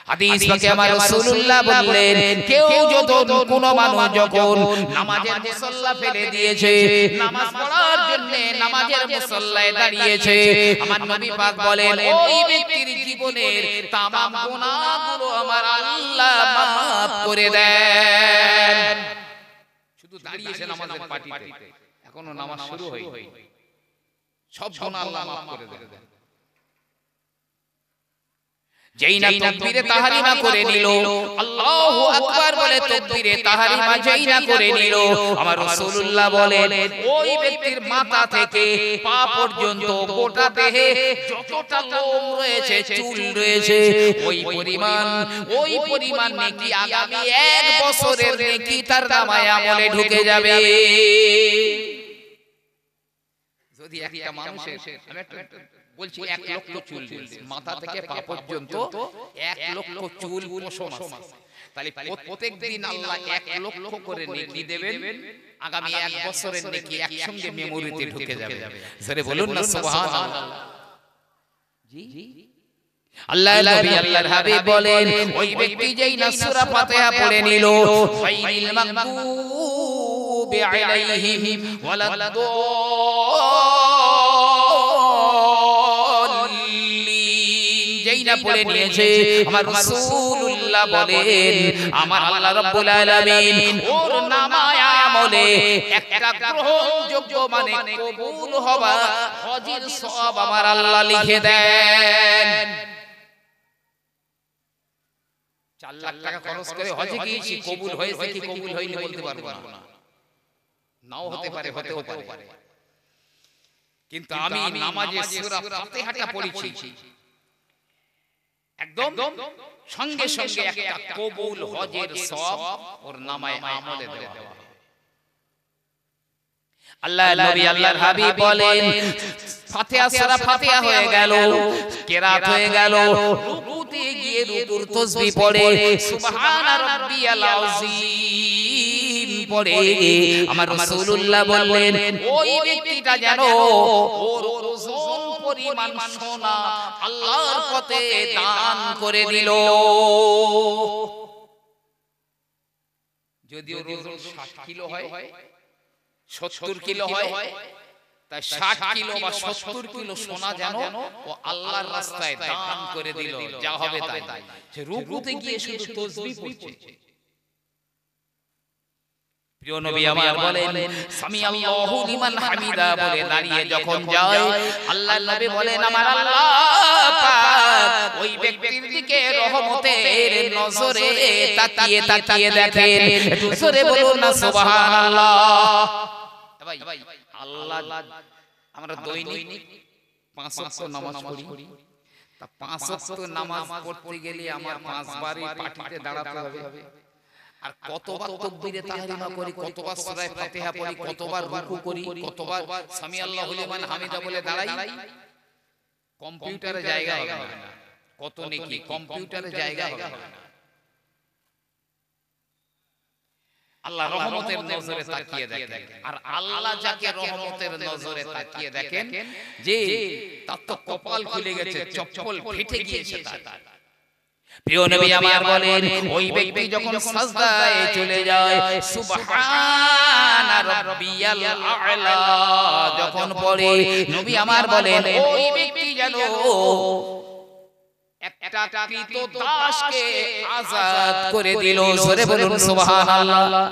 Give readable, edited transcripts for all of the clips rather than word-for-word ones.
হাদিস পাকে আমার রাসূলুল্লাহ বললেন, কেউ যখন কোন মানুষ যখন নামাজের মুসল্লা ফেলে দিয়েছে, নামাজ পড়ার জন্য নামাজের মুসল্লায় দাঁড়িয়েছে, আমার নবী পাক বলেন ওই ব্যক্তির জীবনের तमाम গুনাহগুলো আমার আল্লাহ maaf করে দেন। শুধু দাঁড়িয়েছে নামাজের পাটিতে, এখনো নামাজ শুরু হয়নি, সব গুনাহ আল্লাহ maaf করে দেন। যেই না তাকবীরে তাহরিমা করে নিল, আল্লাহু আকবার বলে তাকবীরে তাহরিমা যেই না করে নিল, আমার রাসূলুল্লাহ বলেন ওই ব্যক্তির মাথা থেকে পা পর্যন্ত গোটা দেহে যতটা লোম রয়েছে, চুল রয়েছে, ওই পরিমাণ নেকি আগামী 1 বছরের নেকি তার নামায়ে আমলে ঢুকে যাবে। যদি একটা মানুষের, আমি একটা বলছি 1 লক্ষ চুল, মাথা থেকে পা পর্যন্ত 1 লক্ষ চুল পশম আছে, তাহলে প্রত্যেক দিন আল্লাহ 1 লক্ষ করে নেকি দেবেন, আগামী 1 বছরের নেকি একসঙ্গে মেমোরিতে ঢুকে যাবে। জোরে বলুন না সুবহানাল্লাহ। জি আল্লাহ নবী আল্লাহর হাবিব বলেন ওই ব্যক্তি যেই না সূরা ফাতিহা পড়ে নিল, গায়রিল মাগদুবি আলাইহিম ওয়ালাদ পড়ে নিয়েছে, আমার রাসূলুল্লাহ বলেন আমার আল্লাহ রাব্বুল আলামিন ওর নামায়ে আমলে একটা গ্রহণযোগ্য মানে কবুল হওয়া হজের সওয়াব আমার আল্লাহ লিখে দেন। 4 লাখ টাকা খরচ করে হজে গিয়েছি, কবুল হয়েছে কি কবুল হয়নি বলতে পারবো না, নাও হতে পারে, হতেও পারে, কিন্তু আমি নামাজে সূরা ফাতিহাটা পড়েছি, একদম সঙ্গে সঙ্গে একটা কবুল হজের সওয়াব ওর নামায়ে আমলে দেওয়া হবে। আল্লাহ নবী আল্লাহর হাবিব বলেন ফাতিহা সূরা ফাতিহা হয়ে গেল, কিরাত হয়ে গেল, রুকুতে গিয়ে রুকুর তাসবিহ পড়ে সুবহান রাব্বিয়াল আযীম পড়ে, আমার রাসূলুল্লাহ বললেন ওই ব্যক্তিটা যেন ওর ওজন পরিমাণ সোনা আল্লাহর পথে দান করে দিল। যদিও ওজন 60 কিলো হয়, 70 কিলো হয়, তাই 60 কিলো বা 70 কিলো সোনা যেন ও আল্লাহর রাস্তায় দান করে দিল, যা হবে তাই। সে রুকুতে গিয়ে শুধু তাসবিহ পড়ছে। প্রিয় নবী আমার বলেন সামি আল্লাহু লিমান হামিদা বলে দাঁড়িয়ে যখন যায়, আল্লাহর নবী বলেন আমার আল্লাহ পাক ওই ব্যক্তির দিকে রহমতের নজরে তাকিয়ে দেখেন। একটু জোরে বলুন না সুবহানাল্লাহ। ভাই আল্লাহ, আমরা দৈনিক 5 ওয়াক্ত নামাজ পড়ি, তা 5 ওয়াক্ত নামাজ পড়তে গেলে আমার 5 বারই পাটিতে দাঁড়াতে হবে, আর কতবার তাকবীরে তাহরিমা করি, কতবার সূরা ফাতিহা পড়ি, কতবার রুকু করি, কতবার সামি আল্লাহু লিমান হামিদা বলে দাঁড়াই, কম্পিউটারে জায়গা হবে না। কত নেকি কম্পিউটারে জায়গা হবে না। আল্লাহ রহমতের নজরে তাকিয়ে দেখেন, আর আল্লাহ যাকে রহমতের নজরে তাকিয়ে দেখেন যে তার তো কপাল খুলে গেছে, চপ্পল ফেটে গিয়েছে তার। প্রিয় নবী আমার বলেন ওই ব্যক্তি যখন সাজদায় চলে যায় সুবহান রাব্বিয়াল আ'লা যখন পড়ে, নবী আমার বলেন ওই ব্যক্তি যেন একটা কৃত দাসকে আযাদ করে দিল। জোরে বলুন সুবহানাল্লাহ।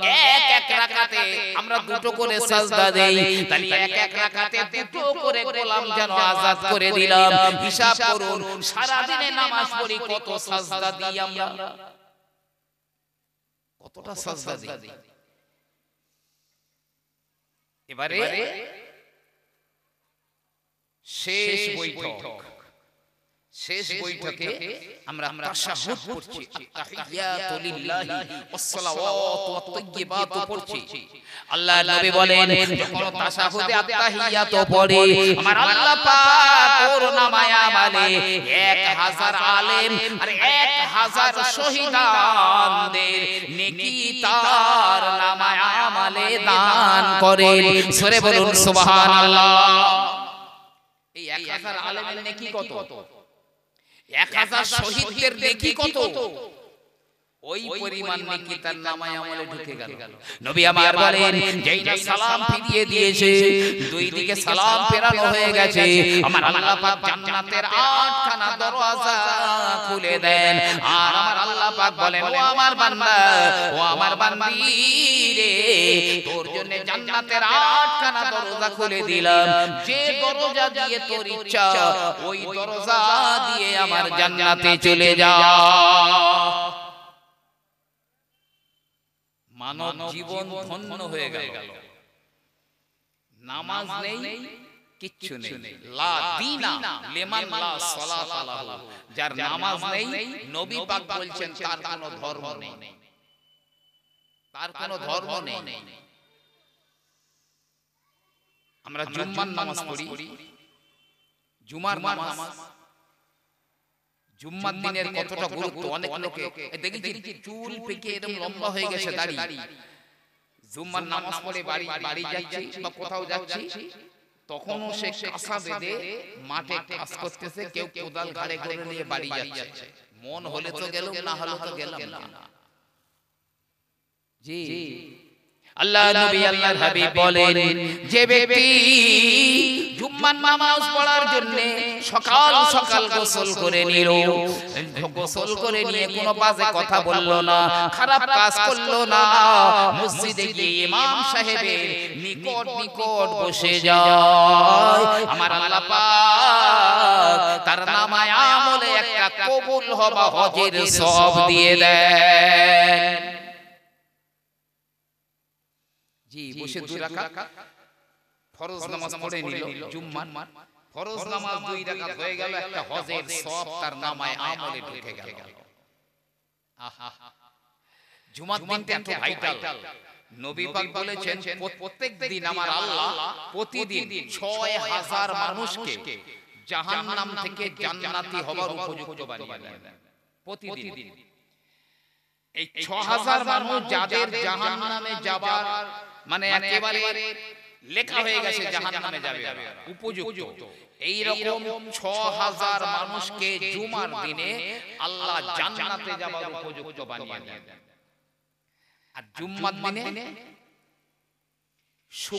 এক রাকাতে আমরা দুটো করে সাজদা দেই, তাহলে এক রাকাতে দুটো করে গোলাম যেন আযাদ করে দিলাম। হিসাব করুন সারা দিনে নামাজ পড়ি কত সাজদা দিই আমরা, কতটা সাজদা দিই। এবারে শেষ বৈঠকে আমরা তাশাহুদ পড়ছি, আত-তাহিয়াতু লিল্লাহি ওয়াস-সালাওয়াতু ওয়াত-তাইয়্যিবাতু পড়ছি। আল্লাহর নবী বলেন যখন তাশাহুদে আত-তাহিয়াতু পড়ে আমার আল্লাহ পাক ওর নামায়ে আমলে 1000 আলেম আর 1000 শহীদানদের নেকি তার নামায়ে আমলে দান করেন। সূরা বলুন সুবহানাল্লাহ। এই 1000 আলেমের নেকি কত? 1000 শহীদদের নেকি কত, ওই পরিমাণ নেকি তার নামায় আমলে ঢুকে গেল। নবী আমার বলেন যেই না সালাম ফিরিয়ে দিয়েছে, দুই দিকে সালাম ফেরানো হয়ে গেছে, আমার আল্লাহ পাক জান্নাতের 8খানা দরওয়াজা খুলে দেন। আর আমার আল্লাহ পাক বলেন, ও আমার বান্দা, ও আমার বান্দি রে, তোর জন্য জান্নাতের 8খানা দরজা খুলে দিলাম, যে দরজা দিয়ে তোর ইচ্ছা ওই দরজা দিয়ে আমার জান্নাতে চলে যা। মানব জীবন ধন্য হয়ে গেল। নামাজ নেই, কিচ্ছু নেই। লা দীনা লিমান লা সালাতা লাহু, যার নামাজ নেই নবী পাক বলছেন তার কোনো ধর্ম নেই, তার কোনো ধর্ম নেই। আমরা জুম্মার নামাজ পড়ি, জুমার নামাজ, জুম্মার দিনের কতটা গুরুত্ব অনেক লোকে দেখেছি চুল পেকে এরকম লম্বা হয়ে গেছে দাড়ি, জুম্মার নামাজ পড়ে বাড়ি যাচ্ছি বা কোথাও যাচ্ছি, তখনও সে কাঁসা বেঁধে মাঠে কাজ করতেছে, কেউ কোদাল ঘাড়ে করে নিয়ে বাড়ি যাচ্ছে। মন হলে তো গেল, না হলে তো গেলাম না। জি আল্লাহ নবী আল্লাহর হাবিব বলেন, যে ব্যক্তি জুম্মার নামাজ পড়ার জন্য সকাল সকাল গোসল করে নিল, গোসল করে নিয়ে কোনো বাজে কথা বললো না, খারাপ কাজ করলো না, মসজিদে গিয়ে ইমাম সাহেবের নিকট নিকট বসে যায়, আমার আল্লাহ পাক তার নামায় আমলে একটা কবুল হওয়া হজের সওয়াব দিয়ে দেন। জি বসে 2 রাকাত ফরজ নামাজ পড়ে নিল, জুম্মার ফরজ নামাজ 2 রাকাত হয়ে গেল, একটা হজের সওয়াব তার নামায় আমলে ঢুকে গেল। আহা, জুমার দিনটা এত ভাইটাল। নবী পাক বলেছেন প্রত্যেক দিন আমার আল্লাহ প্রতিদিন 6000 মানুষকে জাহান্নাম থেকে জান্নাতি হওয়ার উপযুক্ত বানিয়ে দেন প্রতিদিন। এই 6000 মানুষ যাদের জাহান্নামে যাবার মানে একেবারে লেখা হয়ে গেছে জাহান্নামে যাবে উপযুক্ত, এই রকম 6000 মানুষকে জুমার দিনে আল্লাহ জান্নাতে যাবার উপযুক্ত বানিয়ে দেন। আর জুম্মার দিনে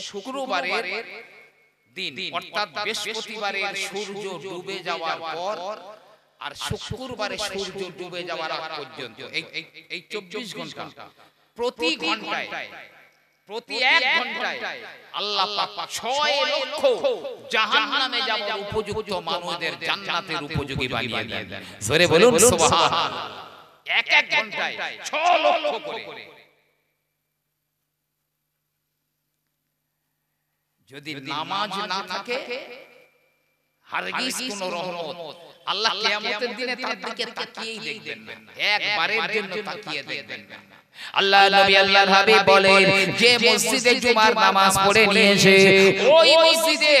শুক্রবারের দিন অর্থাৎ বৃহস্পতিবারের সূর্য ডুবে যাওয়ার পর আর শুক্রবারে সূর্য ডুবে যাওয়ার আগ পর্যন্ত এই 24 ঘন্টা, প্রতি ঘন্টায় প্রতি 1 ঘন্টায় আল্লাহ পাক 6 লক্ষ জাহান্নামে যাওয়ার উপযুক্ত মানুষদের জান্নাতের উপযোগী বানিয়ে দেন। জোরে বলুন সুবহানাল্লাহ। এক ঘন্টায় 6 লক্ষ করে। যদি নামাজ না থাকে হারগিজ কোনো রহমত আল্লাহ কিয়ামতের দিনে তার দিকে তাকিয়েই দেখবেন না, একবারের জন্য তাকিয়ে দেখবেন না। আল্লাহ নবী আল্লাহর হাবিব বলেন, যে মসজিদে জুমার নামাজ পড়ে নিয়েছে ওই মসজিদে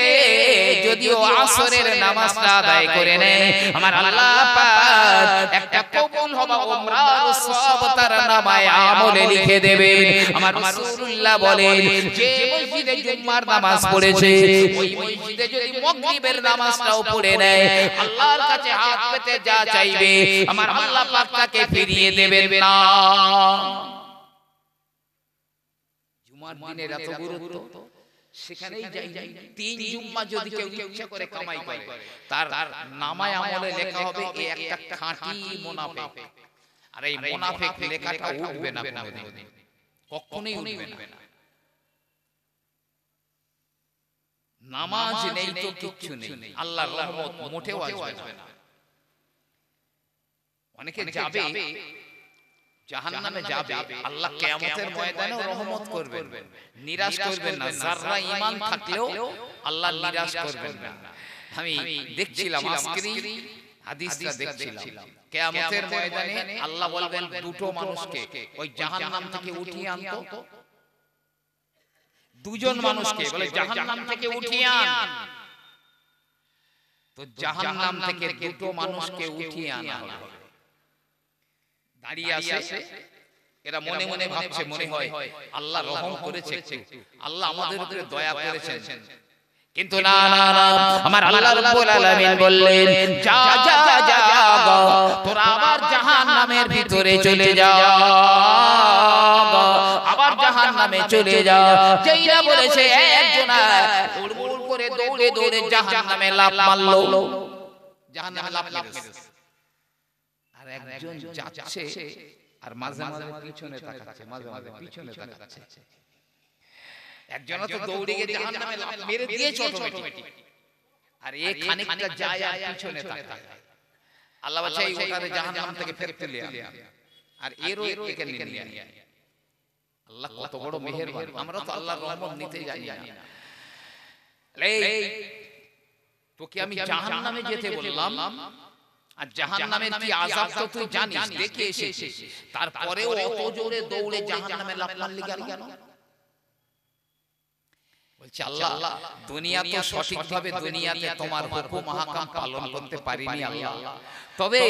যদিও আসরের নামাজটা আদায় করে নেয়, আমার আল্লাহ পাক একটা কবুল হওয়া উমরার সওয়াব তার নামায় আমলে লিখে দেবেন। আমার রাসূলুল্লাহ বলেন, যে মসজিদে জুমার নামাজ পড়েছে ওই মসজিদে যদি মাগরিবের নামাজটাও পড়ে নেয়, আল্লাহর কাছে হাত পেতে যা চাইবে আমার আল্লাহ পাক তাকে ফিরিয়ে দেবেন না। জুমার দিনের এত গুরুত্ব, সেখানেই যাই 3 জুম্মা যদি কেউ ইচ্ছা করে কামাই করে তার নামায় আমলে লেখা হবে এই একটা খাঁটি মুনাফিক। আর এই মুনাফিক লেখাটা উঠবে না কোনোদিন, কখনোই উঠবে না। নামাজ নেই তো কিচ্ছু নেই, আল্লাহর রহমত মোটেও আসবে না। অনেকে যাবে জাহান্নামে যাবে, আল্লাহ কিয়ামতের ময়দানেও রহমত করবেন, নিরাশ করবেন না। যারা ঈমান থাকলেও আল্লাহ নিরাশ করবেন না। আমি দেখছিলাম আজকেরই হাদিসটা দেখছিলাম, কিয়ামতের ময়দানে আল্লাহ বলবেন দুটো মানুষকে ওই জাহান্নাম থেকে উঠিয়ে আনতো, দুজন মানুষকে বলে জাহান্নাম থেকে উঠিয়ে আন, তো জাহান্নাম থেকে দুটো মানুষকে উঠিয়ে আনা হবে। দাঁড়িয়ে আছে, এরা মনে মনে ভাবছে মনে হয় আল্লাহ রহম করেছে, আল্লাহ আমাদের উপরে দয়া করেছেন, কিন্তু না না না, আমার আল্লাহ রাব্বুল আলামিন বললেন যা যা যা তোরা আবার জাহান্নামের ভিতরে চলে যা, আবার জাহান্নামে চলে যা। যেইরা বলেছে একজনা উড়মুড় করে দৌড়ে দৌড়ে জাহান্নামে লাফ মারলো, জাহান্নামে লাফ মেরেছে। আর একজন যাচ্ছে আর মাঝে মাঝে পিছনে তাকাচ্ছে, মাঝে মাঝে পিছনে তাকাচ্ছে। একজন তো দৌড়ে গিয়ে জাহান্নামে লাফ মেরে দিয়েছে অটোমেটিক, আর এই খানিকটা যায় আর পিছনে তাকায়। আল্লাহ বলছে এই ওখানে জাহান্নাম থেকে ফেরত নিয়ে আয়, আর এরও এখানে নিয়ে আয়। আল্লাহ কত বড় মেহেরবান, আমরা তো আল্লাহর রহমত নিতে জানি না। এই তোকে আমি জাহান্নামে যেতে বললাম, আর জাহান্নামের কি আযাব তো তুই জানিস, দেখে এসেছিস, তারপরেও অত জোরে দৌড়ে জাহান্নামে লাফ মারলি কেন? বলছে আল্লাহ দুনিয়া তো সঠিকভাবে দুনিয়াতে তোমার হুকুম আহকাম পালন করতে পারিনি আল্লাহ, তবে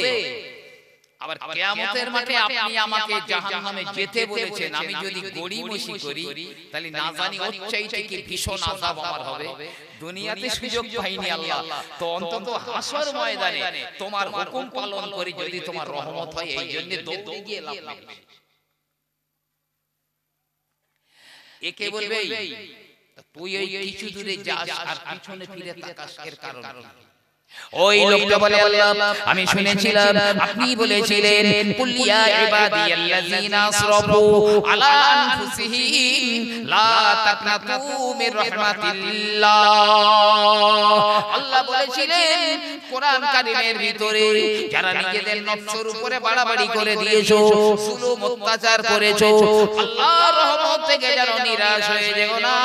আবার কিয়ামতের মাঠে আপনি আমাকে জাহান্নামে যেতে বলেছেন, আমি যদি গড়িমসি করি তাহলে না জানি ওর চাইতে কি ভীষণ আযাব আমার হবে। দুনিয়াতে সুযোগ পাইনি আল্লাহ, তো অন্তত হাসর ময়দানে তোমার হুকুম পালন করি, যদি তোমার রহমত হয়, এই জন্য দৌড়ে গিয়ে লাফ মারছি। একে বলবে তুই এই কিছু দূরে যাস আর পিছনে ফিরে তাকাস, এর কারণ ওই লোকটা বলে আল্লাহ আমি শুনেছিলাম আপনি বলেছিলেন কুল ইয়া ইবাদিয়াল্লাযিনা আসরাফু আলা আনফুসিহিম লা তাকনাতু মির রাহমাতিল্লাহ। আল্লাহ বলেছিলেন কোরআন কারীমের ভিতরে, যারা নিজেদের নফসের উপরে বাড়াবাড়ি করে দিয়েছো, জুলুম অত্যাচার করেছো, আল্লাহর রহমত থেকে যেন নিরাশ হয়ে যেও না,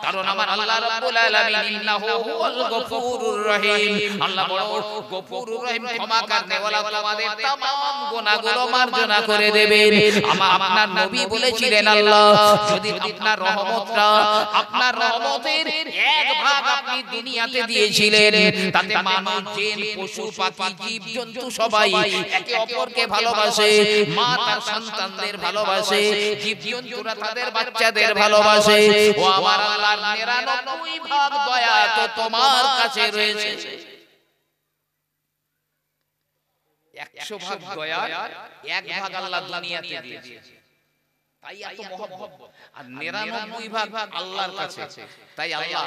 কারণ আমার আল্লাহ রাব্বুল আলামিন ইন্নাহু হুয়াল গফুরুর রহিম, আল্লাহ বড় গফুরুর রহিম, ক্ষমা করনে ওয়ালা, তোমাদের तमाम গুনাহগুলো মার্জনা করে দেবেন। আপনার নবী বলেছিলেন আল্লাহ যদি আপনার রহমতটা, আপনার রহমতের এক ভাগ আপনি দুনিয়াতে দিয়েছিলেন, তাতে মানুষ, জিন, পশু পাখি, জীব জন্তু সবাই একে অপরকে ভালোবাসে, মা তার সন্তানদের ভালোবাসে, জীব জন্তুরা তাদের বাচ্চাদের ভালোবাসে। ও আমার আল্লাহর 99 ভাগ দয়া তো তোমার কাছে রয়েছে, 100 ভাগ দয়ার 1 ভাগ আল্লাহ দুনিয়াতে দিয়েছে, তাই এত মহব্বত। আর 99 ভাগ আল্লাহর কাছে। তাই আল্লাহ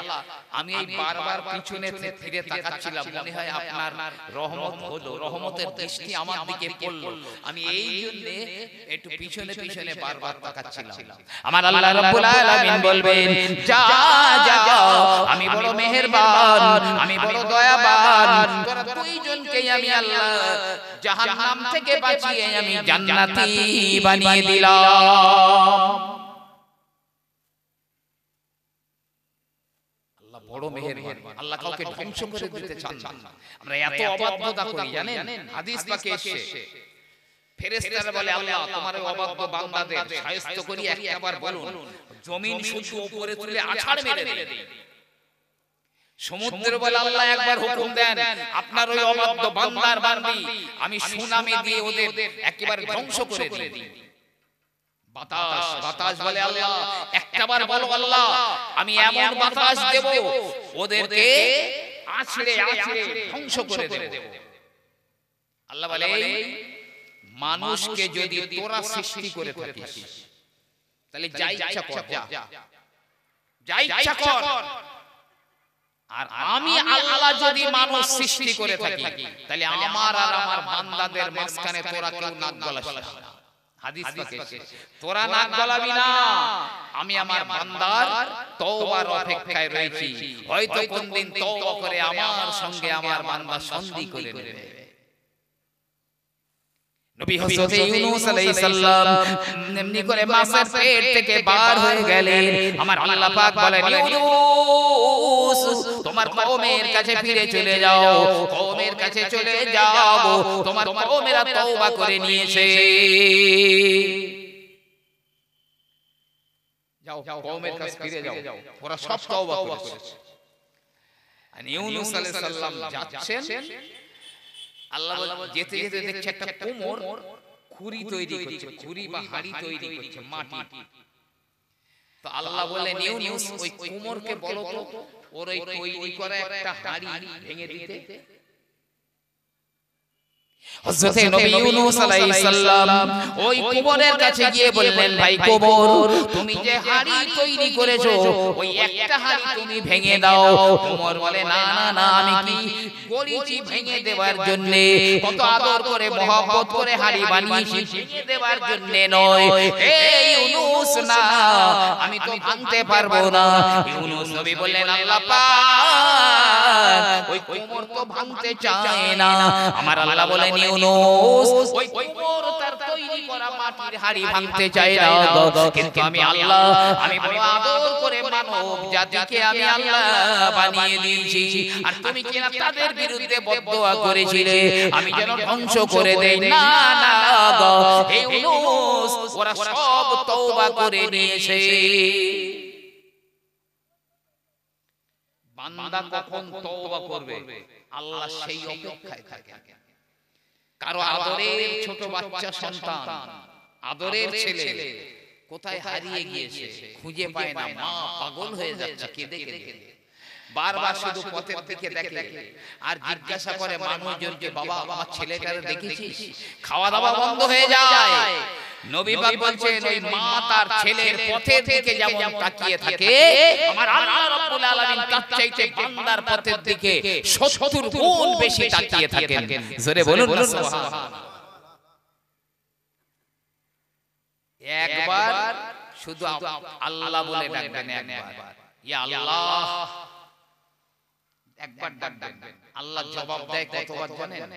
আমি এই বারবার পিছনে ফিরে তাকাচ্ছিলাম, মনে হয় আপনার রহমত হলো, রহমতের দৃষ্টি আমার দিকে পড়লো, আমি এই জন্য একটু পিছনে পিছনে বারবার তাকাচ্ছিলাম। আমার আল্লাহ রাব্বুল আলামিন বলবেন যা যা, আমি বড় মেহেরবান, আমি বড় দয়াবান, তোরা দুইজনকে আমি আল্লাহ জাহান্নাম থেকে বাঁচিয়ে আমি জান্নাতি বানিয়ে দিলাম। আল্লাহ বড় মেহেরবান, আল্লাহ কাউকে ধ্বংস করে দিতে চান না। আমরা এত অবাধ্যতা করি জানেন, হাদিস পাকে এসেছে ফেরেশতারা বলে আল্লাহ তোমার ওই অবাধ্য বান্দাদের শায়েস্ত করি, একবার বলুন জমিন শুধু উপরে তুলে আছাড় মেরে দেই। সমুদ্র বলে আল্লাহ একবার হুকুম দেন আপনার ওই অবাধ্য বান্দার বান্দি আমি সুনামি দিয়ে ওদের একেবারে ধ্বংস করে দিই। বাতাস বলে আল্লাহ একবার বলো আল্লাহ আমি এমন বাতাস দেব ওদেরকে আছড়ে আছড়ে ধ্বংস করে দেব। আল্লাহ বলে মানুষকে যদি তোরা সৃষ্টি করে থাকিস তাহলে যা ইচ্ছা কর, যা ইচ্ছা কর, আর আমি আল্লাহ যদি মানুষ সৃষ্টি করে থাকি তাহলে আমার আর আমার বান্দাদের মাঝখানে তোরা কেউ নাক গলাস না। হাদিস পাকে তোরা নাক গলাবি না, আমি আমার বান্দার তওবার অপেক্ষায় রয়েছি, হয়তো কোনদিন তওবা করে আমার সঙ্গে আমার বান্দা সন্ধি করে নেবে। নবী হযরত ইউনূস আলাইহিস সালাম এমনি করে মাছের পেট থেকে বার হয়ে গেলেন। আমার আল্লাহ পাক বলেন ইউনূস তোমার কওমের কাছে ফিরে চলে যাও, কওমের কাছে চলে যাও, তোমার কওমেরা তওবা করে নিয়েছে। যাও কওমের কাছে ফিরে যাও, ওরা সব তওবা করেছে। আর ইউনূস আলাইহিস সালাম যাচ্ছেন, আল্লাহ যেতে যেতে দেখছে একটা কুমোর খুরি তৈরি করছে, খুরি বা হাড়ি তৈরি করছে মাটি। তো আল্লাহ বললেন ইউনূস ওই কুমোরকে বলো তো ওর ওই তৈরি করা একটা হাড়ি ভেঙে দিতে। হযরত নবী ইউনূস আলাইহিস সালাম ওই কুমোরের কাছে গিয়ে বললেন, ভাই কুমোর, তুমি যে হাড়ি তৈরি করেছো ওই একটা হাড়ি তুমি ভেঙে দাও। কুমোর বলে, না না না, আমি কি করেছি ভেঙে দেওয়ার জন্য? কত আদর করে মহব্বত করে হাড়ি বানিয়েছি, ভেঙে দেওয়ার জন্য নয়। এই ইউনূস, না, আমি তো ভাঙতে পারবো না। ইউনূস নবী বললেন, আল্লাহ পাক ওই কুমোর তো ভাঙতে চায় না। আমার আল্লাহ বলেন, ইউনূস ওই কুমোর তার তৈরি করা মাটির হাড়ি ভাঙতে চায় না, কিন্তু আমি আল্লাহ, আমি বড় আদর করে মানব জাতিকে আমি আল্লাহ বানিয়ে দিয়েছি। আর তুমি কি না তাদের বিরুদ্ধে বদদোয়া করেছিলে আমি যেন ধ্বংস করে দেই? না না গো ইউনূস, ওরা সব তওবা করে নিয়েছে। বান্দা কখন তওবা করবে আল্লাহ সেই অপেক্ষায় থাকে। কারো আদরের ছোট বাচ্চা সন্তান, আদরের ছেলে কোথায় হারিয়ে গিয়েছে, খুঁজে পায় না, মা পাগল হয়ে যাচ্ছে কেঁদে কেঁদে, বারবার শুধু পথের দিকে দেখে আর জিজ্ঞাসা করে মানুষজনকে, বাবা আমার ছেলেটারে দেখেছিস? খাওয়া দাওয়া বন্ধ হয়ে যায়। নবী পাক বলছেন, ওই মা তার ছেলের পথের দিকে যেমন তাকিয়ে থাকে, আমার আল্লাহ রাব্বুল আলামিন তার চাইতে বান্দার পথের দিকে ৭০ গুণ বেশি তাকিয়ে থাকেন। জোরে বলুন না সুবহানাল্লাহ। একবার শুধু আল্লাহ বলে ডাকবেন, একবার ইয়া আল্লাহ একবার ডাকবেন, আল্লাহ জবাব দেয় কতবার জানেন?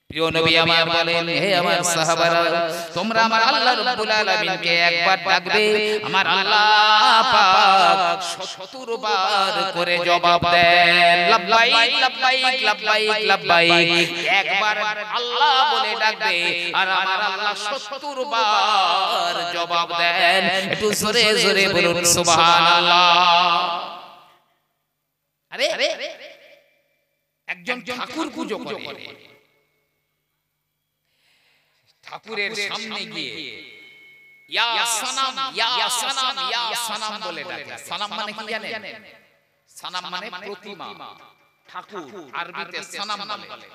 প্রিয় নবী আমার বলেন, হে আমার সাহাবারা, তোমরা আমার আল্লাহ রাব্বুল আলামিনকে একবার ডাকবে, আমার আল্লাহ পাক ৭০ বার করে জবাব দেন, লাব্বাইক লাব্বাইক লাব্বাইক লাব্বাইক। একবার আল্লাহ বলে ডাকবে আর আমার আল্লাহ ৭০ বার জবাব দেন। একটু জোরে জোরে বলুন সুবহানাল্লাহ। আরে একজন ঠাকুর পুজো করে, ঠাকুরের সামনে গিয়ে ইয়া সানাম ইয়া সানাম ইয়া সানাম বলে ডাকে। সানাম মানে কি জানেন? সানাম মানে প্রতিমা, ঠাকুর, আরবিতে সানাম বলে।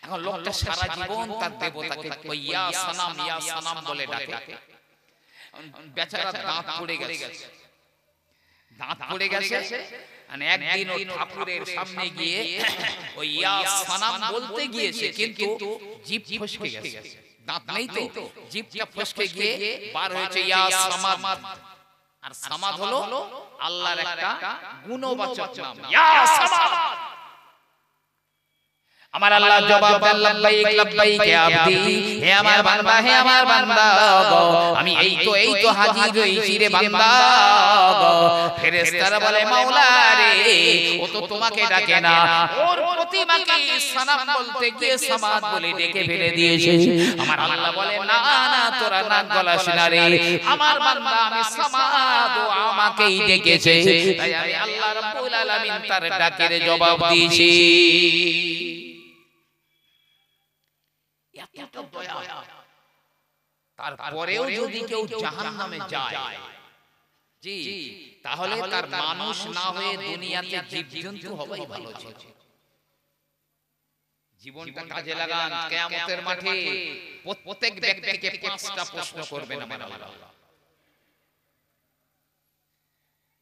এখন লোকটা সারা জীবন তার দেবতাকে ইয়া সানাম বলে ডাকে। বেচারা দাঁত পড়ে গেছে, দাঁত পড়ে গেছে। মানে একদিন ওই ঠাকুরের সামনে গিয়ে ওই ইয়া সানাম বলতে গিয়েছে, কিন্তু জিভ ফসকে গেছে, দাঁত নেই তো, জিভটা ফসকে গিয়ে বার হয়েছে ইয়া সামাদ। আর সামাদ হলো আল্লাহর একটা গুণবাচক নাম, ইয়া সামাদ। আমার আল্লাহ জবাব দেন, লাব্বাইক লাব্বাইক ইয়া আবদি, হে আমার বান্দা, হে আমার বান্দা গো, আমি এই তো হাজির হইছি রে বান্দা গো। ফেরেশতারা বলে, মাওলা রে, ও তো তোমাকে ডাকে না, ওর প্রতিমাকে সানাম বলতে গিয়ে সামাদ বলে ডেকে ফেলে দিয়েছে। আমার আল্লাহ বলে, না না, তোরা নাক গলাস না রে, আমার বান্দা আমি সামাদ, ও আমাকেই ডেকেছে, তাই আমি আল্লাহ রাব্বুল আলামিন তার ডাকের জবাব দিয়েছি। এত দয়া, তারপরেও যদি কেউ জাহান্নামে যায়, জি, তাহলে তার মানুষ না হয়ে দুনিয়াতে জীবজন্তু হওয়াই ভালো ছিল। জীবনটা কাজে লাগান, কিয়ামতের মাঠে প্রত্যেক ব্যক্তিকে 5টা প্রশ্ন করবেন আমার আল্লাহ।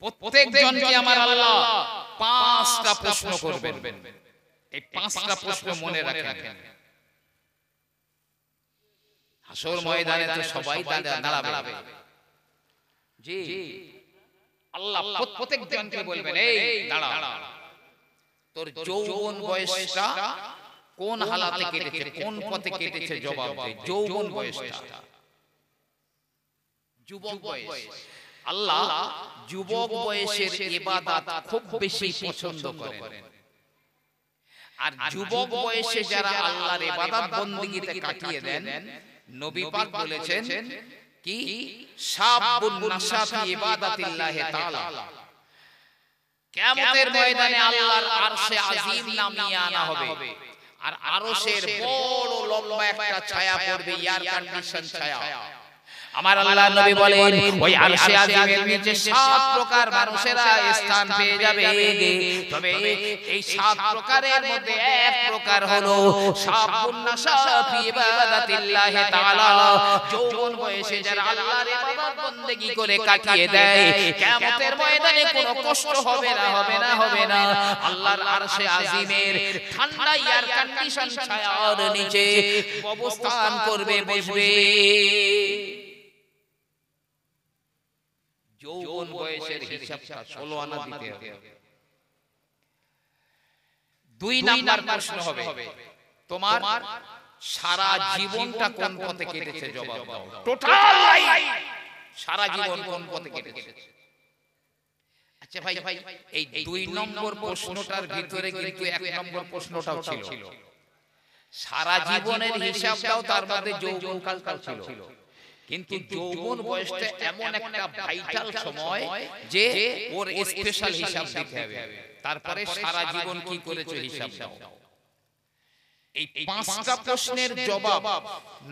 প্রত্যেক জনকে আমার আল্লাহ 5টা প্রশ্ন করবেন। এই 5টা প্রশ্ন মনে রাখেন। হাসর ময়দানে তো সবাই দাঁড়াবে, জি, আল্লাহ প্রত্যেক জনকে বলবেন, এই দাঁড়া, তোর যৌবন বয়সটা কোন হালাতে কেটেছে, কোন পথে কেটেছে, জবাব দে। যৌবন বয়সটা, যুবক বয়স, আল্লাহ যুবক বয়সের ইবাদত খুব বেশি পছন্দ করেন। আর যুবক বয়সে যারা আল্লাহর ইবাদত বندگিতে কাটিয়ে দেন, নবী পাক বলেছেন কি, শাবুন নাশা ফি ইবাদাতিল্লাহি তাআলা, কিয়ামতের ময়দানে আল্লাহর আরশে আজিম নামিয়ে আনা হবে, আর আরশের বড় লম্বা একটা ছায়া পড়বে, এয়ার কন্ডিশন ছায়া। আমার আল্লাহ নবী বলেন ওই আরশে আজিমের নিচে 7 প্রকার মানুষেরা স্থান পেয়ে যাবে তবে এই 7 প্রকারের মধ্যে এক প্রকার হলো শাবুন নাশা ফি ইবাদাতিল্লাহি তাআলা যৌবন বয়সে যারা আল্লাহর ইবাদত বندگی করে কাটিয়ে দেয় কিয়ামতের ময়দানে কোনো কষ্ট হবে না আল্লাহর আরশে আজিমের ঠান্ডা এয়ার কন্ডিশন ছায়ার নিচে অবস্থান করবে বসবে যৌবন বয়সের হিসাবটা 16 আনা দিতে হবে 2 নাম্বার প্রশ্ন হবে তোমার সারা জীবনটা কোন পথে কেটেছে জবাব দাও টোটাল লাইফ সারা জীবন কোন পথে কেটেছে আচ্ছা ভাই এই 2 নম্বর প্রশ্নটার ভিতরে কিন্তু 1 নম্বর প্রশ্নটাও ছিল সারা জীবনের হিসাব দাও তার মধ্যে যৌবন কালটাও ছিল কিন্তু যৌবন বয়সটা এমন একটা ভাইটাল সময় যে ওর স্পেশাল হিসাব দিতে হবে তারপরে সারা জীবন কি করেছে হিসাব দাও এই 5টা প্রশ্নের জবাব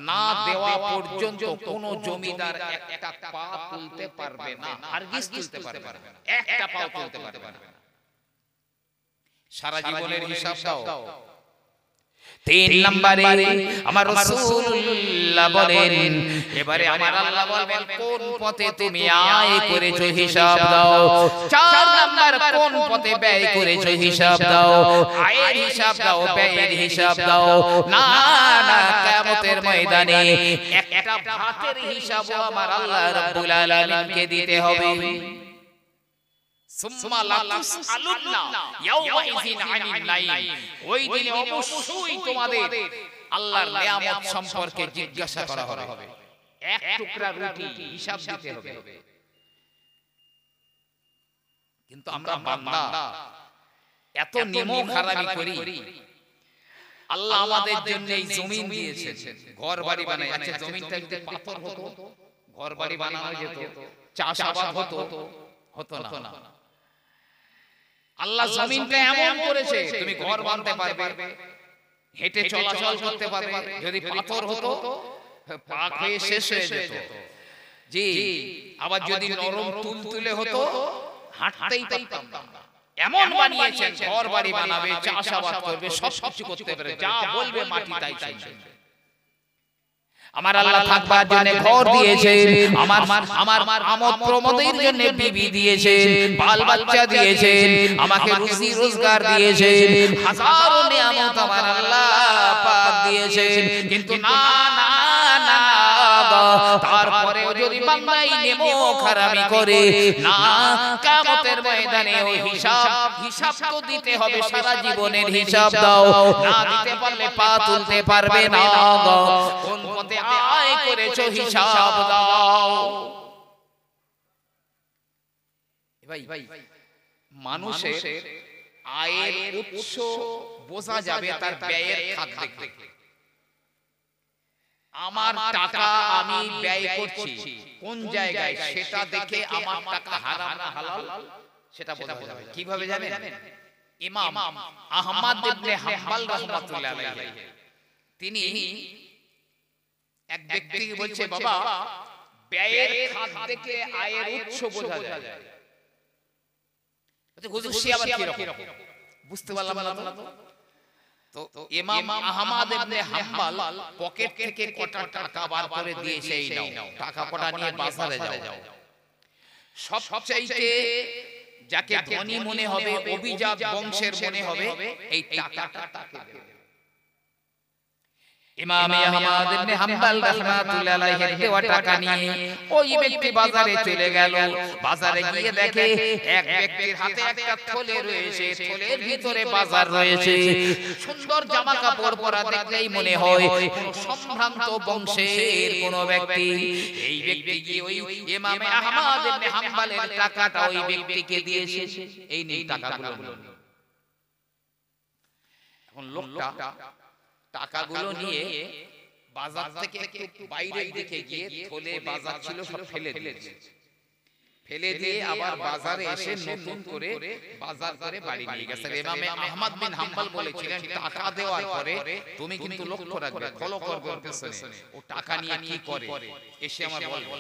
না দেওয়া পর্যন্ত কোন জমিদার একটা পা তুলতে পারবে না হারগিজ তুলতে পারবে না একটা পা তুলতে পারবে না সারা জীবনের হিসাব দাও 3 নম্বরে আমার রাসূলুল্লাহ বলেন এবারে আমার আল্লাহ বলবেন কোন পথে তুমি আয় করেছো হিসাব দাও 4 নাম্বার কোন পথে ব্যয় করেছো হিসাব দাও আয়ের হিসাব দাও ব্যয়ের হিসাব দাও না কিয়ামতের ময়দানে একটা ভাতের হিসাবও আমার আল্লাহ রাব্বুল আলামিনকে দিতে হবে সুম্মা লা তুসআলুন্না ইয়াওমাইযিন আনিন নাঈম ওই দিনে অবশ্যই তোমাদের আল্লাহর নিয়ামত সম্পর্কে জিজ্ঞাসা করা হবে এক টুকরা রুটি হিসাব দিতে হবে কিন্তু আমরা বান্দা এত নিমক হারামি করি আল্লাহ আমাদের জন্য এই জমিন দিয়েছেন ঘর বাড়ি বানাই আচ্ছা জমিনটা যদি পাথর হতো ঘর বাড়ি বানানো যেত চাষাবাদ হতো না আল্লাহ জমিনটা এমন করেছে তুমি ঘর বানাতে পারবে হেঁটে চলাচল করতে পারবে যদি পাথর হতো পাক হয়ে শেষ হয়ে যেত জি আবার যদি নরম তুলতুলে হতো হাঁটতেই পারতাম না এমন বানিয়েছেন ঘর বাড়ি বানাবে চাষাবাদ করবে সব কিছু করতে পারে যা বলবে মাটি তাই চাইবে আমার আল্লাহ থাকবার জন্য ঘর দিয়েছেন আমার আমোদ প্রমোদের জন্য বিবি দিয়েছেন বাল বাচ্চা দিয়েছেন আমাকে রুজি রোজগার দিয়েছেন হাজারো নিয়ামত আমার আল্লাহ পাক দিয়েছেন কিন্তু না তারপরেও যদি বান্দাই নেমক হারামি করে না কিয়ামতের ময়দানে ওই হিসাব তো দিতে হবে সারা জীবনের হিসাব দাও না দিতে পারলে পা তুলতে পারবে না কোন পথে আয় করেছো হিসাব দাও ভাই মানুষের আয়ের উৎস বোঝা যাবে তার ব্যয়ের খাত দেখে আমার টাকা আমি ব্যয় করছি কোন জায়গায় সেটা দেখে আমার টাকা হারাম না হালাল সেটা বোঝা যাবে কিভাবে জানেন ইমাম আহমদ ইবনে হাম্বল রাহমাতুল্লাহ আলাইহি তিনি এক ব্যক্তিকে বলছে বাবা ব্যয়ের খাত দেখে আয়ের উৎস বোঝা যায় তো হুজুর সে আবার কি রকম বুঝতে পারলাম না তো ইমাম আহমদ ইবনে হাম্বল পকেট থেকে কটা টাকা বার করে দিয়েছে এই নাও টাকা কটা নিয়ে বাজারে যাও সবচাইতে যাকে ধনী মনে হবে অভিজাত বংশের মনে হবে এই টাকাটা তাকে দেবে ইমাম আহমদ ইবনে হাম্বল রাহমাতুল্লাহ আলাইহি দেওয়া টাকা নিয়ে ওই ব্যক্তি বাজারে চলে গেল বাজারে গিয়ে দেখে এক ব্যক্তির হাতে একটা থলে রয়েছে থলের ভিতরে বাজার রয়েছে সুন্দর জামা কাপড় পরা দেখলেই মনে হয় সম্ভ্রান্ত বংশের কোন ব্যক্তি এই ব্যক্তি গিয়ে ওই ইমাম আহমদ ইবনে হাম্বলের টাকাটা ওই ব্যক্তিকে দিয়েছে এই নিন টাকাগুলো এখন লোকটা টাকাগুলো নিয়ে বাজার থেকে একটু বাইরে দিকে গিয়ে থলে বাজার ছিল সব ফেলে দিয়েছে ফেলে দিয়ে আবার বাজারে এসে নতুন করে বাজার করে বাড়ি নিয়ে গেছে। ইমামে আহমদ বিন হাম্বল বলেছিলেন টাকা দেওয়ার পরে তুমি কিন্তু লক্ষ্য রাখবে, ফলো করবে ওর পেছনে ও টাকা নিয়ে কি করে, এসে আমার বলবে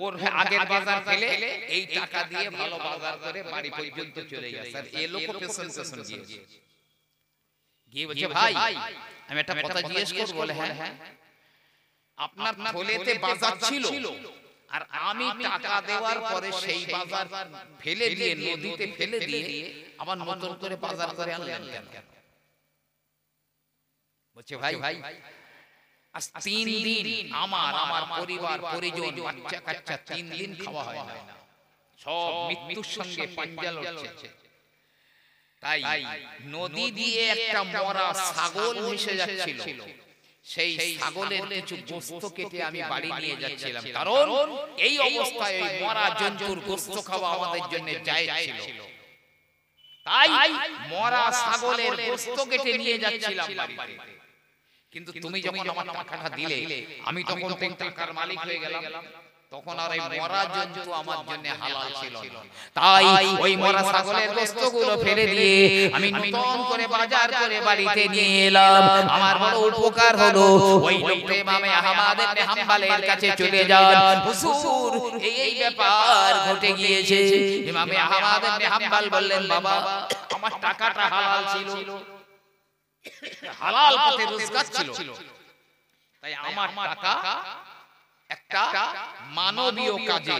ওর আগের বাজার ফেলে এই টাকা দিয়ে ভালো বাজার করে বাড়ি পর্যন্ত চলে গেছে। আর এই লোক পেছন পেছন গিয়ে বলছে ভাই আমি একটা কথা জিজ্ঞেস করব। বলে হ্যাঁ, আপনার থলেতে বাজার ছিল আর আমি টাকা দেওয়ার পরে সেই বাজার ফেলে দিয়ে নদীতে ফেলে দিয়ে আবার নতুন করে বাজার করে আনলেন কেন? বলছে ভাই 3 দিন আমার পরিবার পরিজন বাচ্চা কাচ্চা 3 দিন খাওয়া হয় না, সব মৃত্যুর সঙ্গে পাঞ্জা লড়ছে। তাই নদী দিয়ে একটা মরা ছাগল ভেসে যাচ্ছিল, সেই ছাগলের কিছু গোশত কেটে আমি বাড়ি নিয়ে যাচ্ছিলাম, কারণ এই অবস্থায় ওই মরা জন্তুর গোশত খাওয়া আমাদের জন্য জায়েজ ছিল। তাই মরা ছাগলের গোশত কেটে নিয়ে যাচ্ছিলাম বাড়িতে। কিন্তু তুমি যখন আমার টাকাটা দিলে আমি তখন টাকার মালিক হয়ে গেলাম, তখন আর এই মরা জন্তু আমার জন্য হালাল ছিল না। তাই ওই মরা ছাগলের গোশতগুলো ফেলে দিয়ে আমি নতুন করে বাজার করে বাড়িতে নিয়ে এলাম। আমার বড় উপকার হলো। ওই লোকটা ইমামে আহমদ ইবনে হাম্বলের কাছে চলে যান, হুজুর এই ব্যাপার ঘটে গিয়েছে। ইমামে আহমদ ইবনে হাম্বল বললেন বাবা আমার টাকাটা হালাল ছিল, হালাল পথে রোজগার ছিল, তাই আমার টাকা একটা মানবীয় কাজে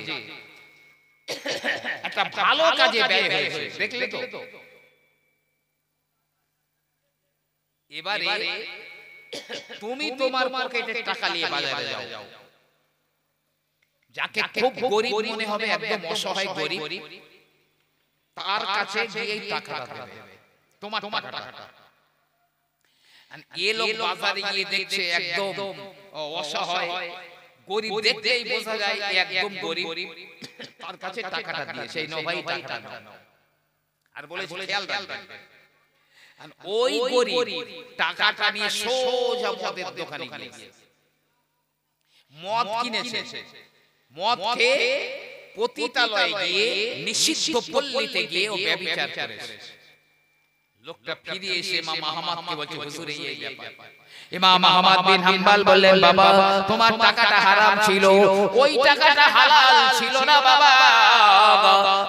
একটা ভালো কাজে ব্যয় হয়েছে, দেখলে তো। এবারে তুমি তোমার পকেটের টাকা নিয়ে বাজারে যাও, যাকে খুব গরিব মনে হবে, একদম অসহায় গরিব, তার কাছে গিয়ে টাকাটা দেবে, তোমার টাকাটা। এ লোক বাজারে গিয়ে দেখছে একদম অসহায় গরিব, দেখতেই বোঝা যায় একদম গরিব, তার কাছে টাকাটা দিয়ে সেই নো ভাই টাকাটা নাও, আর বলে খেয়াল রাখবেন। আর ওই গরিব টাকাটা নিয়ে সোজা মদের দোকানে গিয়েছে, মদ কিনেছে, মদ খেয়ে পতিতালয়ে গিয়ে নিষিদ্ধ পল্লীতে গিয়ে ও ব্যভিচার করেছে। লোকটা ফিরে এসে ইমাম আহমদকে বলছে হুজুর এই ব্যাপার। ইমাম আহমদ বিন হাম্বল বললেন বাবা তোমার টাকাটা হারাম ছিল, ওই টাকাটা হালাল ছিল না বাবা,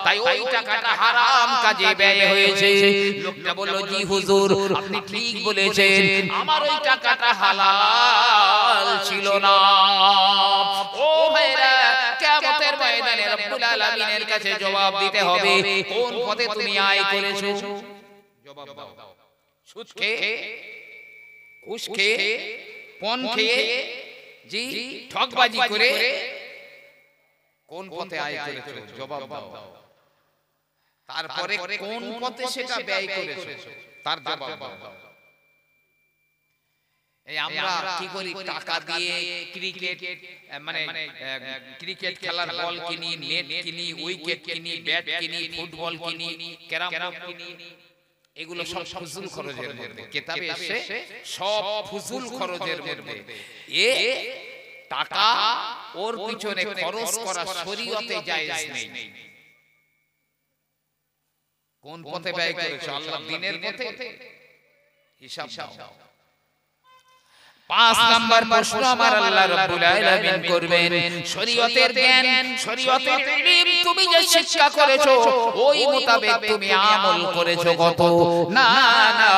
তাই ওই টাকাটা হারাম কাজে ব্যয় হয়েছে। লোকটা বলল জি হুজুর আপনি ঠিক বলেছেন, আমার ওই টাকাটা হালাল ছিল না। ও ভাইরা কিয়ামতের ময়দানে রব্বুল আলামিনের কাছে জবাব দিতে হবে কোন পথে তুমি আয় করেছো, জবাব দাও। সুদ খেয়ে, ঘুষ খেয়ে, পণ খেয়ে, জি ঠকবাজি করে কোন পথে আয় করেছো, জবাব দাও। তারপরে কোন পথে সেটা ব্যয় করেছো তার জবাব দাও। এই আমরা কি করি, টাকা দিয়ে ক্রিকেট মানে ক্রিকেট খেলার বল কিনি, নেট কিনি, উইকেট কিনি, ব্যাট কিনি, ফুটবল কিনি, ক্যারাম বোর্ড কিনি, এগুলো সব ফুজুল খরচের মধ্যে। কিতাবে এসে সব ফুজুল খরচের মধ্যে এ টাকা ওর পিছনে খরচ করা শরীয়তে জায়েজ নেই। কোন পথে ব্যয় করেছো, আল্লাহর দ্বীনের পথে, হিসাব দাও। 5 নাম্বার প্রশ্ন আমার আল্লাহ রাব্বুল আলামিন করবেন, শরীয়তের জ্ঞান, শরীয়তের ইলম তুমি যে শিক্ষা করেছো ওই মোতাবেক তুমি আমল করেছো কত? না না,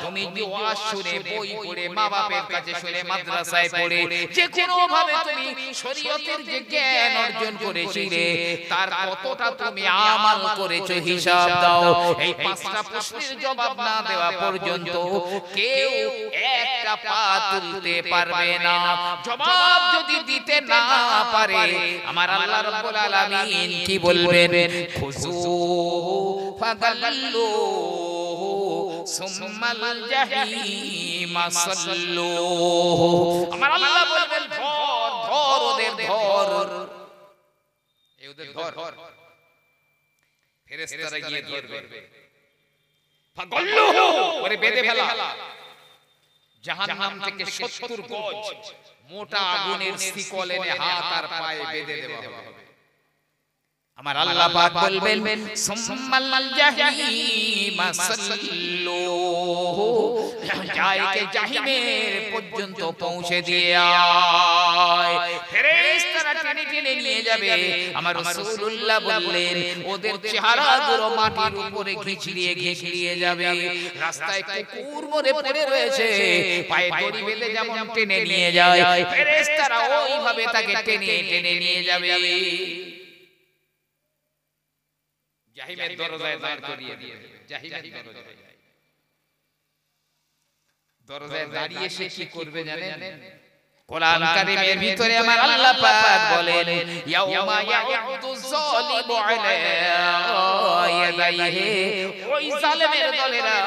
তুমি যে ওয়াজ শুনে, বই পড়ে, মা বাপের কাছে শুনে, মাদ্রাসায় পড়ে যে কোনো ভাবে তুমি শরীয়তের যে জ্ঞান অর্জন করেছিলে তার কতটা তুমি আমল করেছো হিসাব দাও। এই 5টা প্রশ্নের জবাব না দেওয়া পর্যন্ত কেউ একটা পা তুলতে পারবে না। জবাব যদি দিতে না পারে আমার আল্লাহ রাব্বুল আলামিন কি বলবেন, খুযু ফাগাল্লু সুম্মাল জাহিম সাল্লু। আমার আল্লাহ বলবেন ধর ধর ওদের ধর, এই ওদের ধর, ফেরেশতারা গিয়ে ধরবে, ফাগাল্লু ওরে বেঁধে ফেলা, জাহান্নাম থেকে 70 গজ মোটা আগুনের শিকল এনে হাত আর পায়ে বেঁধে দেওয়া হবে। আমার আল্লাহ পাক বলবেন সুম্মাল জাহিমা সাল্লু, যায়কে জাহিমের পর্যন্ত পৌঁছে দিয়ে আয়। ফেরেশতারা টেনে টেনে নিয়ে যাবে। আমার রাসূলুল্লাহ বললেন ওদের চেহারাগুলো মাটির উপরে ঘিচড়িয়ে যাবে। রাস্তায় কুকুর মরে পড়ে রয়েছে, পায়ে দড়ি বেঁধে যেমন টেনে নিয়ে যায়, ফেরেশতারা ওইভাবে তাকে টেনে টেনে নিয়ে যাবে। জাহিমের দরজায় দাঁড় করিয়ে দিবে। জাহিমের দরজায় দাঁড়িয়ে সে কি করবে জানেন? কোরআন কারীমের ভিতরে আমার আল্লাহ পাক বলেন ইয়াউমা ইয়াউদু যালিমু আলা ইয়াদাইহি, ওই জালেমের দলেরা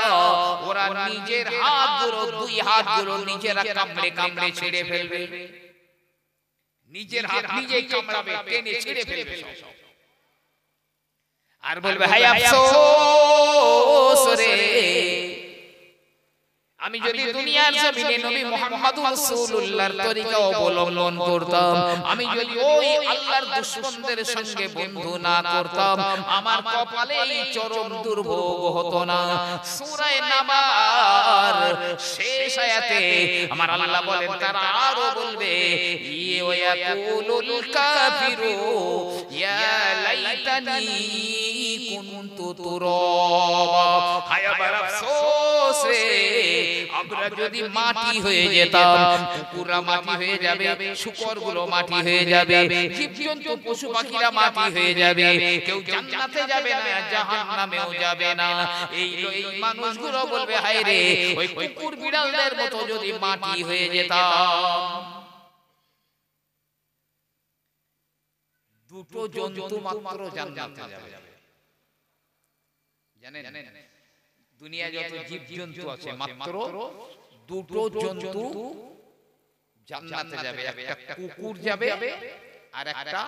ওরা নিজের হাতগুলো, দুই হাতগুলো নিজেরা কামড়ে কামড়ে ছেড়ে ফেলবে। নিজের হাত নিজেই কামড়াবে, টেনে ছেড়ে ফেলবে আর বলবে হায় আফসোস রে, আমি যদি দুনিয়ার জমিনে নবী মুহাম্মদুর রাসূলুল্লাহর তরিকা অবলম্বন করতাম, আমি যদি ওই আল্লাহর দুশমনদের সঙ্গে বন্ধু না করতাম, আমার কপালে এই চরম দুর্ভোগ হতো না। সূরা নাবার শেষ আয়াতে আমার আল্লাহ বলেন, তারা আরো বলবে ইয়াকুলুল কাফিরু ইয়া লাইতানি কুনতু তুরাবা, হায় আমার আফসোস রে, আমরা যদি মাটি হয়ে যেতাম। কুকুররা মাটি হয়ে যাবে, শূকরগুলো মাটি হয়ে যাবে, জীবজন্তু পশু পাখিরা মাটি হয়ে যাবে, কেউ জান্নাতে যাবে না, জাহান্নামেও যাবে না। এই মানুষগুলো বলবে হায় রে, ওই কুকুর বিড়ালদের মতো যদি মাটি হয়ে যেতাম। দুটো জন্তু মাত্র জান্নাতে যাবে, জানেন? দুনিয়ায় যত জীবজন্তু আছে মাত্র দুটো জন্তু জান্নাতে যাবে, একটা কুকুর যাবে আর একটা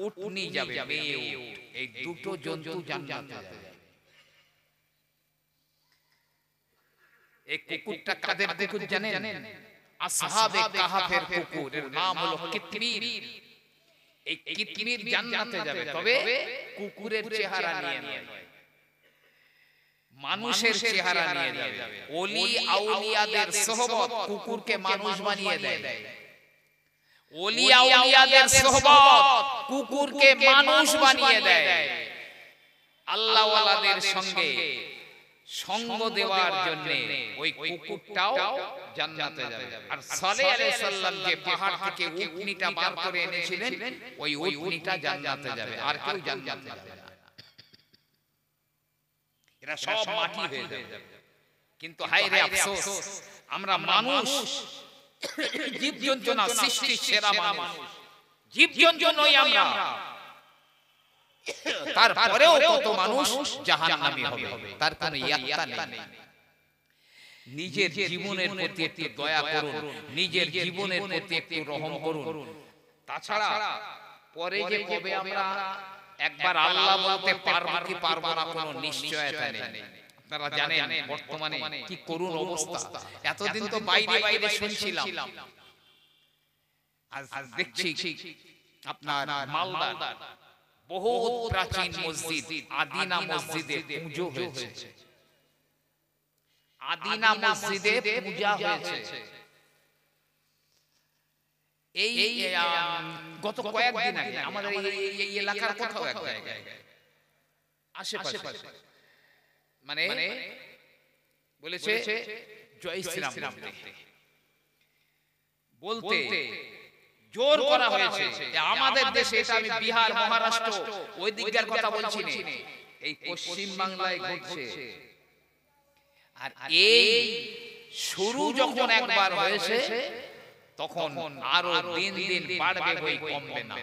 উটনি যাবে, মেয়ে উট। এই দুটো জন্তু জান্নাতে যাবে। এই কুকুরটা কাদের কুকুর জানেন? আসহাবে কাহাফের কুকুর, এর নাম হলো কিতমির। এই কিতমির জান্নাতে যাবে, তবে কুকুরের চেহারা নিয়ে নয়, মানুষের চেহারা নিয়ে যাবে। ওলি আউলিয়াদের সোহবত কুকুরকে মানুষ বানিয়ে দেয়। ওলি আউলিয়াদের সোহবত কুকুরকে মানুষ বানিয়ে দেয়। আল্লাহ ওয়ালাদের সঙ্গে সঙ্গ দেওয়ার জন্য ওই কুকুরটাও জান্নাতে যাবে। আর সালেহ আলাইহিস সালাম যে পাহাড় থেকে উটনিটা বার করে এনেছিলেন, ওই উটনিটা জান্নাতে যাবে, আর কেউ জান্নাতে যাবে না। এরা সব মাটি হয়ে যাবে। কিন্তু হায় রে আফসোস, আমরা মানুষ, জীবজন্তু না, সৃষ্টির সেরা মানুষ, জীবজন্তু নই আমরা। তারপরেও কত মানুষ জাহান্নামী হবে, তার কোনো ইয়াত্তা নেই। নিজের জীবনের প্রতি একটু দয়া করুন, নিজের জীবনের প্রতি একটু রহম করুন। তাছাড়া পরে যে কবে আমরা একবার আল্লাহ বলতে পারবো কি পারবো না কোনো নিশ্চয়তা নেই। আপনারা জানেন বর্তমানে কি করুণ অবস্থা। এতদিন তো বাইরে বাইরে শুনছিলাম, আজ দেখছি আপনার মালদার বহুত প্রাচীন মসজিদ আদিনা মসজিদে পুজো হয়েছে। আদিনা মসজিদে পূজা হয়েছে। এই গত কয়েকদিন আগে আমাদের এই এলাকার কোথাও এক জায়গায় আশেপাশে মানে বলেছে জয় শ্রীরাম বলতে জোর করা হয়েছে। আমাদের দেশে, এটা আমি বিহার মহারাষ্ট্র ওই দিককার কথা বলছি না, এই পশ্চিম বাংলায় ঘটছে। আর এই শুরু যখন একবার হয়েছে, তখন আরো দিন দিন বাড়বে, বই কমবে না।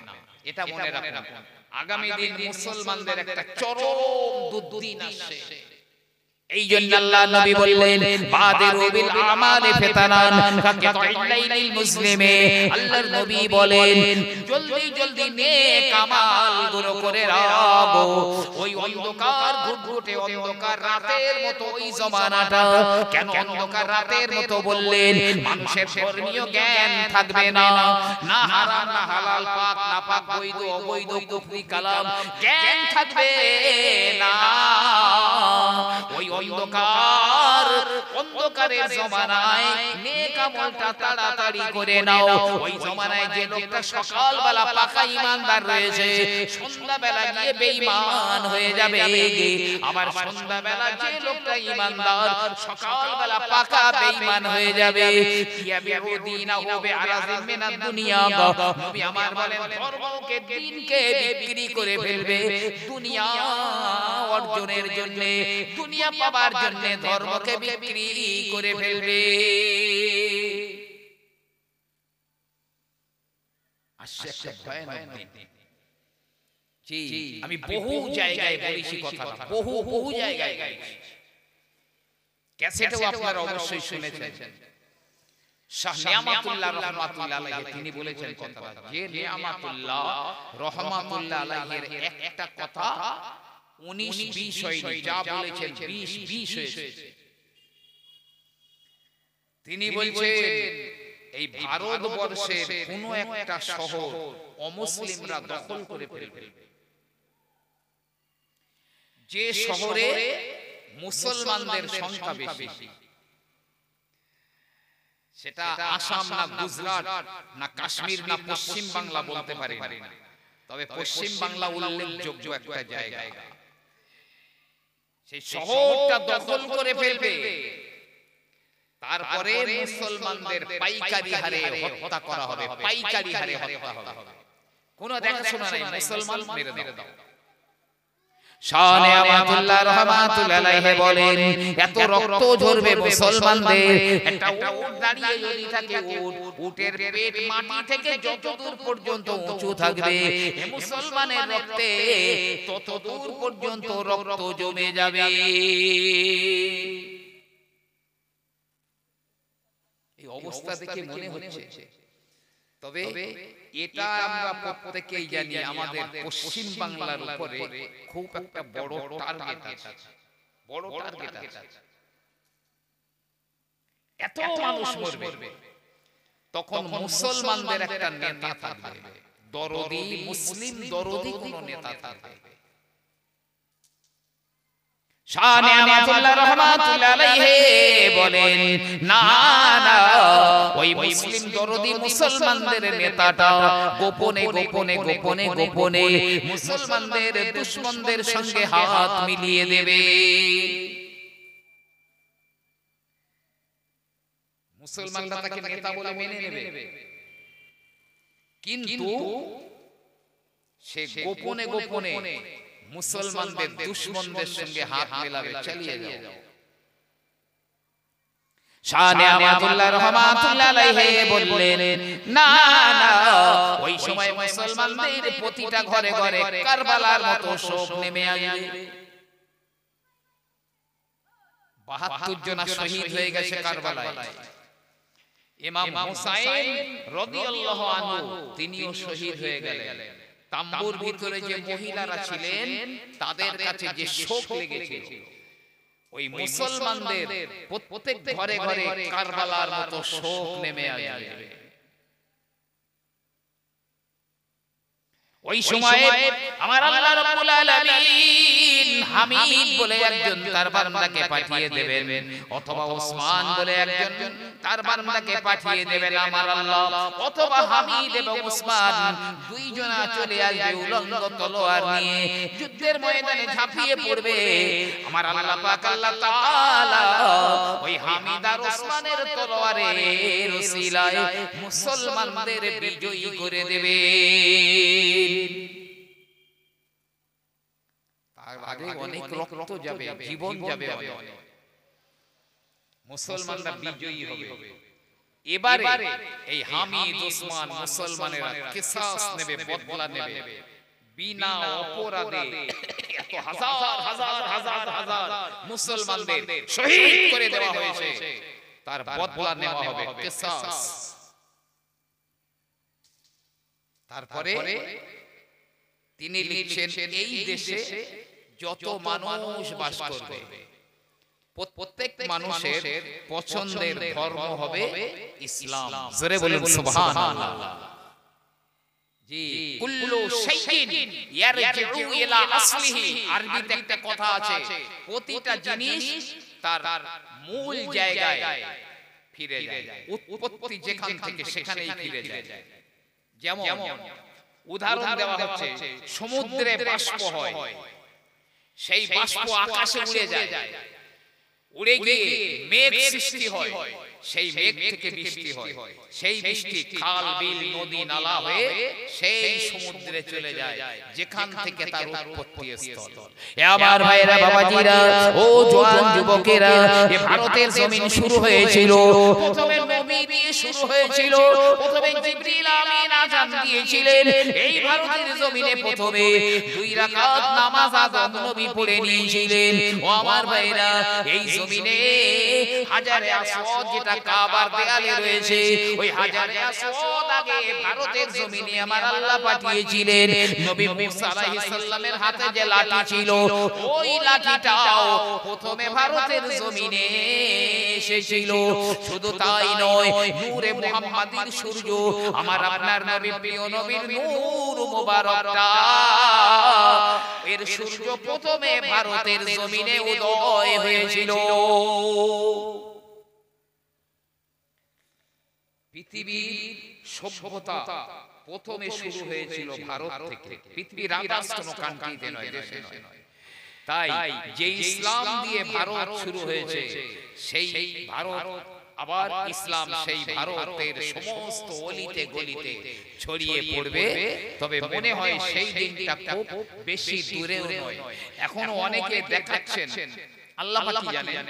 এটা মনে রাখুন। আগামী দিন মুসলমানদের একটা চরম দুর্দিন আসছে। এই জন্য আল্লাহ নবী বললেন বাদিরু বিল আমালি ফিতানান কাকিতাইল লাইলিল মুসলিমে। আল্লাহর নবী বলেন জলদি জলদি নেক আমাল গুলো করে রাখো। ওই অন্ধকার ঘুটঘুটে অন্ধকার রাতের মতো ওই জমানাটা, কেন অন্ধকার রাতের মতো বললেন? মানুষের ধর্মীয় জ্ঞান থাকবে না, না হারাম না হালাল, পাক না পাক, বৈধ অবৈধ, কুফরি কালাম জ্ঞান থাকবে না। ওই অন্ধকারের জমানায় নেক আমলটা তাড়াতাড়ি করে নাও। ওই জমানায় যে লোকটা সকালবেলা পাকা ঈমানদার রয়েছে, সন্ধ্যাবেলা গিয়ে বেঈমান হয়ে যাবে। আবার সন্ধ্যাবেলা যে লোকটা ঈমানদার, সকালবেলা পাকা বেঈমান হয়ে যাবে। ইয়াবিউদিনাহু বিআরাযিম মিনাদ দুনিয়া। নবী আমার বলেন ধর্মকে, দ্বীনকে বিক্রি করে ফেলবে দুনিয়া অর্জনের জন্য, দুনিয়া পাবার জন্য ধর্মকে বিক্রি করে ফেলবে। আসছে একটা ভয়ানক দিন। জি, আমি বহু জায়গায় বলেছি কথাটা, বহু জায়গায় ক্যাসেটেও আপনারা অবশ্যই শুনেছেন। শাহ নিয়ামতুল্লাহ রাহমাতুল্লাহ আলাইহি তিনি বলেছেন কথাটা, যে নিয়ামতুল্লাহ রাহমাতুল্লাহ আলাইহির একটা কথা 19-20 হয়নি, যা বলেছেন 20-20 হয়েছে। তিনি বলছেন এই ভারতবর্ষের কোন একটা শহর অমুসলিমরা দখল করে ফেলবে, যে শহরে মুসলমানদের সংখ্যা বেশি, সেটা আসাম না গুজরাট না কাশ্মীর না পশ্চিম বাংলা বলতে পারি না, তবে পশ্চিম বাংলা উল্লেখযোগ্য একটা জায়গা। সেই শহরটা দখল করে ফেলবে, তারপরে মুসলমানদের পাইকারি হারে হত্যা করা হবে, পাইকারি হারে হত্যা হবে, কোনো দেখাশোনা নাই, মুসলমান মেরে দাও। শাহ নিয়ামতুল্লাহ রাহমাতুল্লাহ আলাইহি বলেন এত রক্ত ঝরবে মুসলমানদের। একটা উট দাঁড়িয়ে যদি থাকে, উটের পেট মাটি থেকে যতদূর পর্যন্ত উঁচু থাকবে, মুসলমানের রক্তে ততদূর পর্যন্ত রক্ত জমে যাবে। এই অবস্থা দেখে মনে হচ্ছে, তবে এটা আমরা প্রত্যেকেই জানি আমাদের পশ্চিম বাংলার উপরে খুব একটা বড় টার্গেট আছে, বড় টার্গেট আছে। এত মানুষ মরবে, তখন মুসলমানদের একটা নেতা থাকবে, দরদি, মুসলিম দরদি কোন নেতা থাকবে। শাহ নিয়ামতুল্লাহ রাহমাতুল্লাহ আলাইহি বলেন না না, ওই মুসলিম দরদি মুসলমানদের নেতাটা গোপনে গোপনে গোপনে গোপনে মুসলমানদের দুশমনদের সঙ্গে হাত মিলিয়ে দেবে। মুসলমানরা তাকে নেতা বলে মেনে নেবে, কিন্তু সে গোপনে গোপনে মুসলমানদের দুশমনদের সঙ্গে হাত মেলাবে, চালিয়ে যাও। শাহ নিয়ামতুল্লাহ রাহমাতুল্লাহ আলাইহি বললেন না না, ওই সময় মুসলমানদের প্রতিটা ঘরে ঘরে কারবালার মতো শোক নেমে আসবে। ৭২ জন শহীদ হয়ে গেছে কারবালায়। ইমাম হুসাইন রাদিয়াল্লাহু আনহু তিনিও শহীদ হয়ে গেলেন। তাম্বুর ভিতরে যে মহিলারা ছিলেন তাদের কাছে যে শোক লেগেছিল, ওই মুসলমানদের প্রত্যেক ঘরে ঘরে কারবালার মতো শোক নেমে আসবে। ওই সময় আমার আল্লাহ রাব্বুল আলামিন হামিদ বলে একজন তার বান্দাকে পাঠিয়ে দেবেন, অথবা ওসমান বলে একজন তার বান্দাকে পাঠিয়ে দেবেন আমার আল্লাহ, অথবা হামিদ এবং ওসমান দুইজনা চলে আসবে উলঙ্গ তলোয়ার নিয়ে, যুদ্ধের ময়দানে ঝাঁপিয়ে পড়বে। আমার আল্লাহ পাক আল্লাহ তাআলা ওই হামিদ আর ওসমানের তলোয়ারের ওসিলায় মুসলমানদের বিজয়ী করে দেবে। তার আগে অনেক রক্ত যাবে, জীবন যাবে, মুসলমানরা বিজয়ী হবে। এবারে এই হামিদ ওসমান মুসলমানেরা কিসাস নেবে, বদলা নেবে, বিনা অপরাধে এত হাজার হাজার হাজার হাজার মুসলমানদের শহীদ করে দেওয়া হয়েছে, তার বদলা নেওয়া হবে, কিসাস। তারপরে তিনি লিখছেন এই দেশে যত মানুষ বাস করবে প্রত্যেক মানুষের পছন্দের ধর্ম হবে ইসলাম। জোরে বলুন সুবহানাল্লাহ। জি, কুল্লু শাইইন ইয়ারজিউ ইলা আসলিহি, আরবিতে একটা কথা আছে, প্রতিটা জিনিস তার মূল জায়গায় ফিরে যায়, উৎপত্তি যেখান থেকে সেখানেই ফিরে যায়। যেমন উদাহরণ দেওয়া হচ্ছে, সমুদ্রে বাষ্প হয়, সেই বাষ্প আকাশে উড়ে যায়, উড়ে গিয়ে মেঘ সৃষ্টি হয়, সেই মেঘ থেকে বৃষ্টি হয়, সেই বৃষ্টি খাল বিল নদী নালা হয়ে সেই সমুদ্রে চলে যায়, যেখান থেকে তার উৎপত্তি স্থল। এ আমার ভাইরা বাবাজিরা ও জওয়ান যুবকেরা, এ ভারতের জমিন শুরু হয়েছিল, প্রথমে নবী দিয়ে শুরু হয়েছিল, প্রথমে জিবরিল আমিন আযান দিয়েছিলেন এই ভারতের জমিনে, প্রথমে 2 রাকাত নামাজ আযান নবী পড়ে নিয়েছিলেন। ও আমার ভাইরা, এই জমিনে হাজারে আসওয়াদ যেটা কাবার দেয়ালে রয়েছে, ওই হাজারে আসওয়াদ আগে ভারতের জমিনে আমার আল্লাহ পাঠিয়েছিলেন। নবী মুসা আলাইহিস সালামের হাতে যে লাঠি ছিল, ওই লাঠিটাও প্রথমে ভারতের জমিনে এসেছিল। শুধু তাই নয়, নূরে মুহাম্মাদির সূর্য, আমার আপনার নবী প্রিয় নবীর নূর মুবারকটা, এর সূর্য প্রথমে ভারতের জমিনে উদয় হয়েছিল। পৃথিবীর সভ্যতা প্রথমে শুরু হয়েছিল ভারত থেকে, পৃথিবীর আদার্স কোনো কান্ট্রিতে নয়, দেশে নয়। তাই যে ইসলাম দিয়ে ভারত শুরু হয়েছে, সেই ভারত আবার ইসলাম সেই ভারতের সমস্ত অলিতে গলিতে ছড়িয়ে পড়বে। তবে মনে হয় সেই দিনটা খুব বেশি দূরেও নয়, এখনো অনেকে দেখাচ্ছেন। আল্লাহ পাক জানেন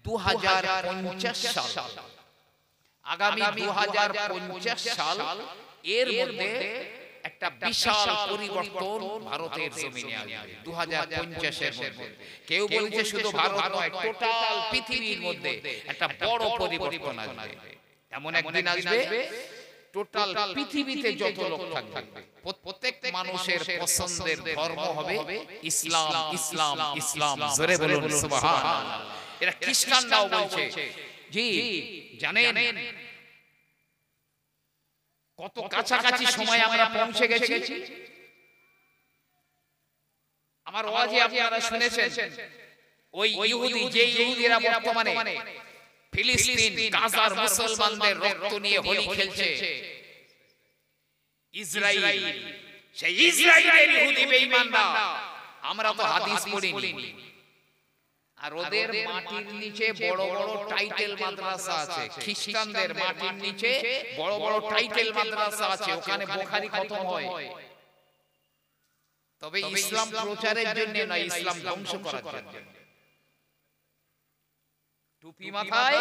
2050 সাল, আগামী 2050 সাল, এর মধ্যে একটা বিশাল পরিবর্তন ভারতের জমিনে আসবে 2050 এর মধ্যে। কেউ বলছে শুধু ভারত নয়, টোটাল পৃথিবীর মধ্যে একটা বড় পরিবর্তন আসবে। এমন একদিন আসবে টোটাল পৃথিবীতে যত লোক থাকবে, প্রত্যেক মানুষের পছন্দের ধর্ম হবে ইসলাম, ইসলাম, ইসলাম। জোরে বলুন সুবহানাল্লাহ। এরা খ্রিস্টানরাও বলছে। জি, জানেন কত কাছাকাছি সময় আমরা পৌঁছে গেছি। আমার ওয়াজে আপনারা শুনেছেন, ওই ইহুদি, যে ইহুদিরা বর্তমানে ফিলিস্তিন গাজার মুসলমানদের রক্ত নিয়ে হোলি খেলছে, ইসরায়েল, সেই ইসরায়েলের ইহুদি বেঈমানরা, আমরা তো হাদিস পড়িনি, আর ওদের মাটির নিচে বড় বড় টাইটেল মাদ্রাসা আছে। খ্রিস্টানদের মাটির নিচে বড় বড় টাইটেল মাদ্রাসা আছে, ওখানে বুখারী খতম হয়। তবে ইসলাম প্রচারের জন্য নয়, ইসলাম ধ্বংস করার জন্য। টুপি মাথায়,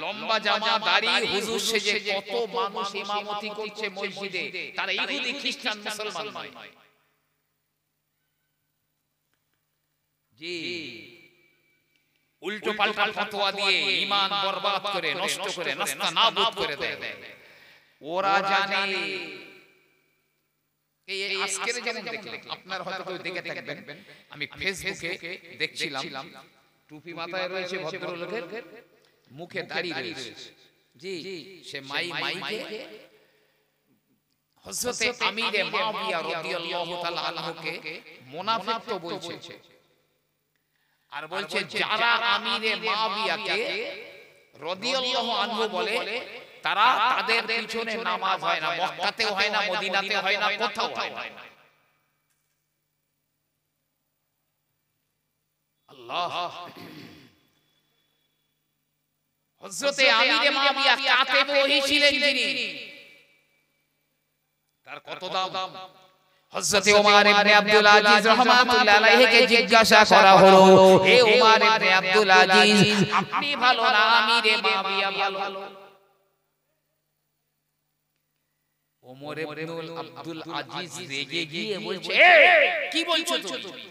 লম্বা জামা, দাড়ি, হুজুর সেজে কত মানুষ ইমামতি করছে মসজিদে, তারা ইহুদি, খ্রিস্টান, মুসলমান নয়। জি, উল্টো পাল্টা ফতোয়া দিয়ে ঈমান বরবাদ করে, নষ্ট করে, নাস্তানাবুদ করে দেয়। ওরা জানে, এই আজকের যেমন দেখলেন, আপনারা হয়তো কেউ দেখে থাকবেন, আমি ফেসবুকে দেখছিলাম, টুপি মাথায় রয়েছে ভদ্রলোকের, মুখে দাড়ি রয়েছে। জি, সে মাইকে হযরতে আমিরে মুআবিয়া রাদিয়াল্লাহু তাআলা আনহুকে মুনাফিক তো বলছে, আর বলছে যারা আমিরে মুআবিয়াকে রাদিয়াল্লাহু আনহু বলে, তারা তাদের পিছনে নামাজ হয় না, মক্কাতেও হয় না, মদিনাতেও হয় না, কোথাও হয় না। আল্লাহ, হযরতে আমিরে মুআবিয়া কাতেব ওহী ছিলেন যিনি, তার কত দাম। হযরতে ওমর ইবনে আব্দুল আজিজ রাহমাতুল্লাহ আলাইহিকে জিজ্ঞাসা করা হলো, হে ওমর ইবনে আব্দুল আজিজ, আপনি ভালো না আমিরে মুআবিয়া ভালো? ওমর ইবনুল আব্দুল আজিজ রেগে গিয়ে বলছে, কি বলছো তুমি?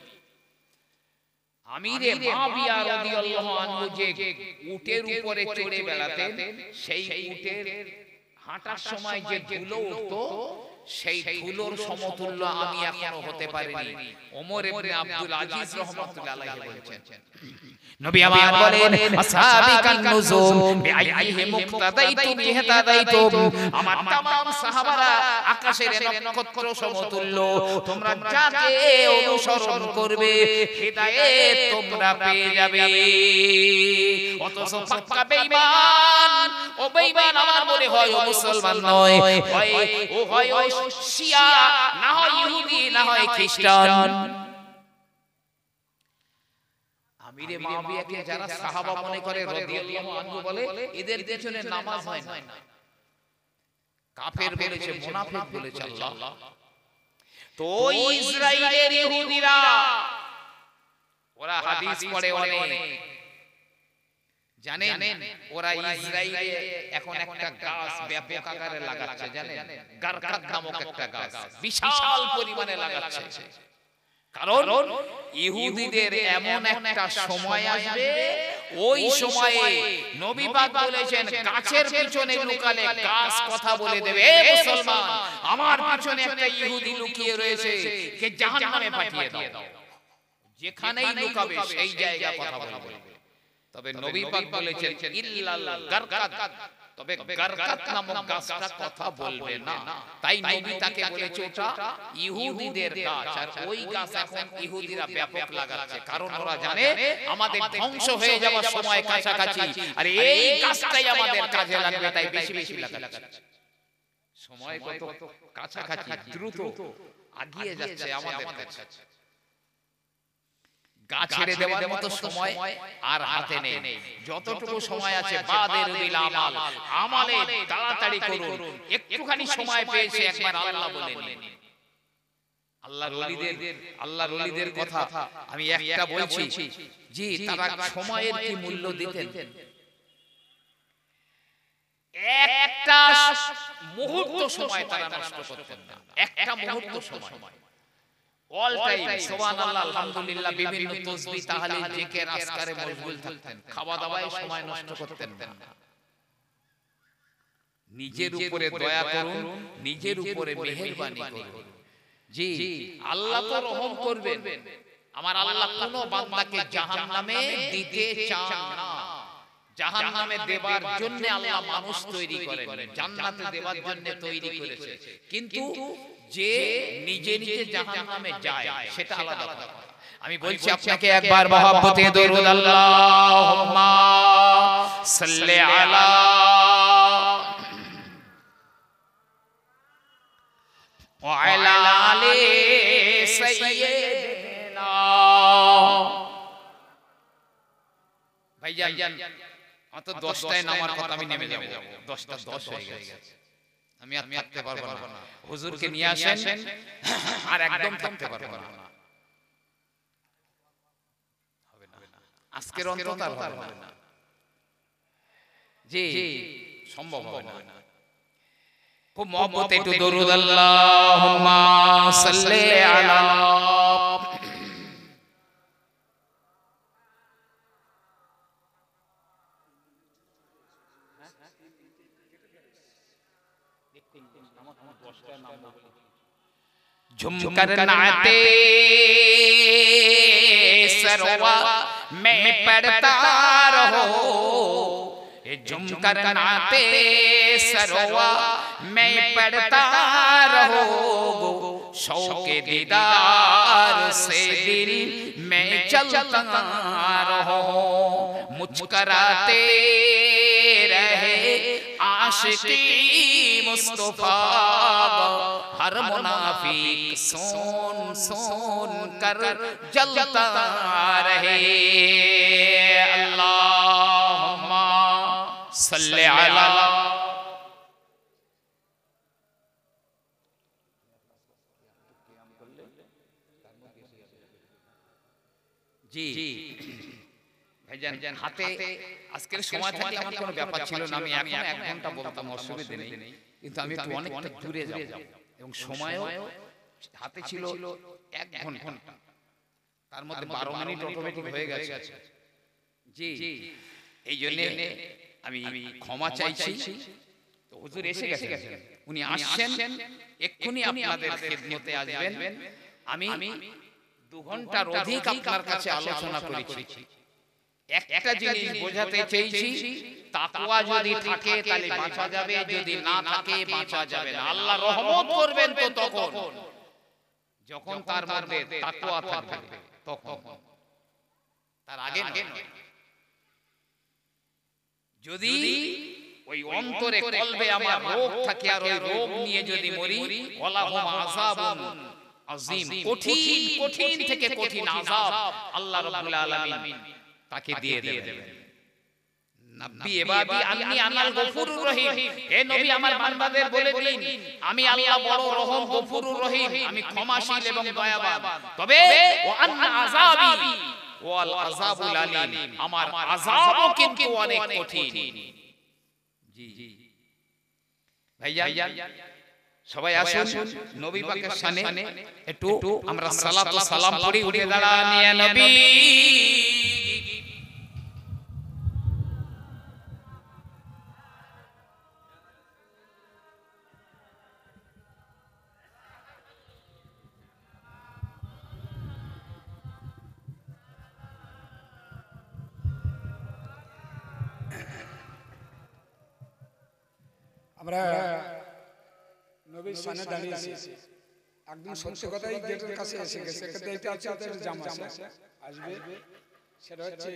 আমিরে মুআবিয়া রাদিয়াল্লাহু আনহু যে উটের উপরে চড়ে বেড়াতেন, সেই উটের হাঁটার সময় যে ধুলো উঠতো, সেই ধুলোর সমতুল্য আমি এখনো হতে পারিনি। ওমর ইবনে আব্দুল আজিজ রাহমাতুল্লাহ আলাইহি বলেছেন। নবী আমার বলেন, আসহাবিকান নুজুম বিআইহি মুক্তাদাইতুম ইহতাদাইতুম, আমার तमाम সাহাবারা আকাশের নক্ষত্র সমতুল্য, তোমরা যাকে অনুসরণ করবে হিদায়াত তোমরা পেয়ে যাবে। অথচ পাক্কা বেঈমান, ও বেঈমান আমার মনে হয় ও মুসলমান নয়, ও হয় শিয়া, না হয় ইহুদি, না হয় খ্রিস্টান। আমিরে মুআবিয়াকে যারা সাহাবা মনে করে রাদিয়াল্লাহু আনহু বলে, এদের পেছনে নামাজ হয় না। কাফের বলেছে, মুনাফিক বলেছে আল্লাহ। তো ইসরাইলের ইহুদিরা ওরা হাদিস পড়ে অনেক, জানেন ওরা ইসরাইলে এখন একটা গাছ ব্যাপক আকারে লাগাচ্ছে, জানেন গারকাত নামক একটা গাছ বিশাল পরিমাণে লাগাচ্ছে। কারণ ইহুদিদের এমন একটা সময় আসবে, ওই সময়ে নবী পাক বলেছেন গাছের পিছনে লুকালে গাছ কথা বলে দেবে, এ মুসলমান আমার পিছনে একটা ইহুদি লুকিয়ে রয়েছে, কে জাহান্নামে পাঠিয়ে দাও। যেখানেই লুকাবে সেই জায়গা কথা বলবে। তবে নবী পাক বলেছেন ইল্লাল গারকাত, তবে গারকাত নামক গাছটা কথা বলবে না। তাই নবী তাকে বলেছে ওটা ইহুদিদের গাছ, আর ওই গাছ এখন ইহুদিরা ব্যাপক লাগাচ্ছে। কারণ ওরা জানে আমাদের ধ্বংস হয়ে যাওয়ার সময় কাছাকাছি, আর এই গাছটাই আমাদের কাজে লাগবে, তাই বেশি বেশি লাগাচ্ছে। সময় কত কাছাকাছি, দ্রুত আগিয়ে যাচ্ছে আমাদের কাছে। গাছ ছেড়ে দেওয়ার মতো সময় আর হাতে নেই। যতটুকু সময় আছে বাদের বিল আমাল, আমালে তাড়াতাড়ি করুন। একটুখানি সময় পেয়েছে একবার আল্লাহ বলে নিন। আল্লাহর ওলিদের কথা আমি একটা বলছি, জি তারা সময়ের কি মূল্য দিতেন। একটা মুহূর্ত সময় তারা নষ্ট করতেন না, একটা মুহূর্ত সময়। অল টাইম সুবহানাল্লাহ, আলহামদুলিল্লাহ, বিভিন্ন তাসবিহ, তাহলিল, জিকির, আজকারে মশগুল থাকতেন, খাওয়া দাওয়ায় সময় নষ্ট করতেন না। নিজের উপরে দয়া করুন, নিজের উপরে মেহেরবানি করুন। জি আল্লাহ তো রহম করবেন। আমার আল্লাহ কোন বান্দাকে জাহান্নামে দিতে চান না। জাহান্নামে দেবার জন্য আল্লাহ মানুষ তৈরি করেন, জান্নাতে দেবার জন্য তৈরি করেছে। কিন্তু যে নিজে নিজে জাহান্নামে যায় সেটা আলাদা কথা। আমি বলছি আপনাকে একবার মহব্বতে দরুদ আল্লাহুম্মা সাল্লি আলা ওয়া আলা আলি সাইয়্যিদিনা। ভাইজান অত 10টায় নামার কথা, আমি নেমে যাব, 10টা 10 হয়ে গেছে, আমি আর থাকতে পারবো না। হুজুরকে নিয়ে আসেন, আর একদম থাকতে পারবো না। হবে না আজকের অন্তত আর হবে না, জি সম্ভব হবে না। খুব মহব্বতে একটু দরুদ আল্লাহুম্মা সাল্লি আলা। झुमकर नाते सरवा में पढ़ता रहो, झुमकर नाते सरवा में पढ़ता रहो, शौक़े दीदार से दिल में चलता रहो, मुस्कुराते रहे आशिकी मुस्तफा, हर मुनाफिक सोन सोन कर जलता रहे। अल्लाहुम्मा सल्ली अला। जी ভাইজান হাতে আজকের সময় থাকলে আমার কোনো ব্যাপার ছিল না, আমি এখন 1 ঘন্টা বলতাম, অসুবিধা নেই, কিন্তু আমি একটু অনেকটা দূরে যাব এবং সময়ও হাতে ছিল 1 ঘন্টা, তার মধ্যে 12 মিনিট অটোমেটিক হয়ে গেছে। জি, এই জন্য আমি ক্ষমা চাইছি। তো হুজুর এসে গেছেন, উনি আসছেন, এক্ষুনি আপনাদের খেদমতে আসবেন। আমি 2 ঘন্টার অধিক আপনার কাছে আলোচনা করেছি। একটা জিনিস বোঝাতে চেয়েছি, তাকওয়া যদি থাকে তাহলে বাঁচা যাবে, যদি না থাকে বাঁচা যাবে না। আল্লাহ রহমত করবেন তো তখন, যখন তার মধ্যে তাকওয়া থাকবে, তখন, তার আগে নয়। যদি ওই অন্তরে কলবে আমার রোগ থাকে আর ওই রোগ নিয়ে যদি মরি, ওয়ালাহুম আযাবুন আযীম, কঠিন কঠিন থেকে কঠিন আযাব আল্লাহ রাব্বুল আলামিন তাকে দিয়ে দেবেন। নবী ইবাদি আন্নী আনাল গফুরুর রহিম, হে নবী আমার বান্দাদের বলে দিন আমি আল্লাহ বড় রহম গফুরুর রহিম, আমি ক্ষমাশীল এবং দয়াবান। তবে ওয়া আন্না আযাবি ওয়াল আযাবুল আলীম, আমার আযাবও কিন্তু অনেক কঠিন। জি ভাইজান সবাই আসুন, নবী পাকের শানে একটু আমরা সালাত ও সালাম পড়ি, উঠে দাঁড়ান ইয়া নবী। আমরা নবীর সামনে দাঁড়িয়ে আছি, একদম সত্যি কথাই গেটের কাছে এসে গেছে, এটা আছে জামা আসবে, সেটা হচ্ছে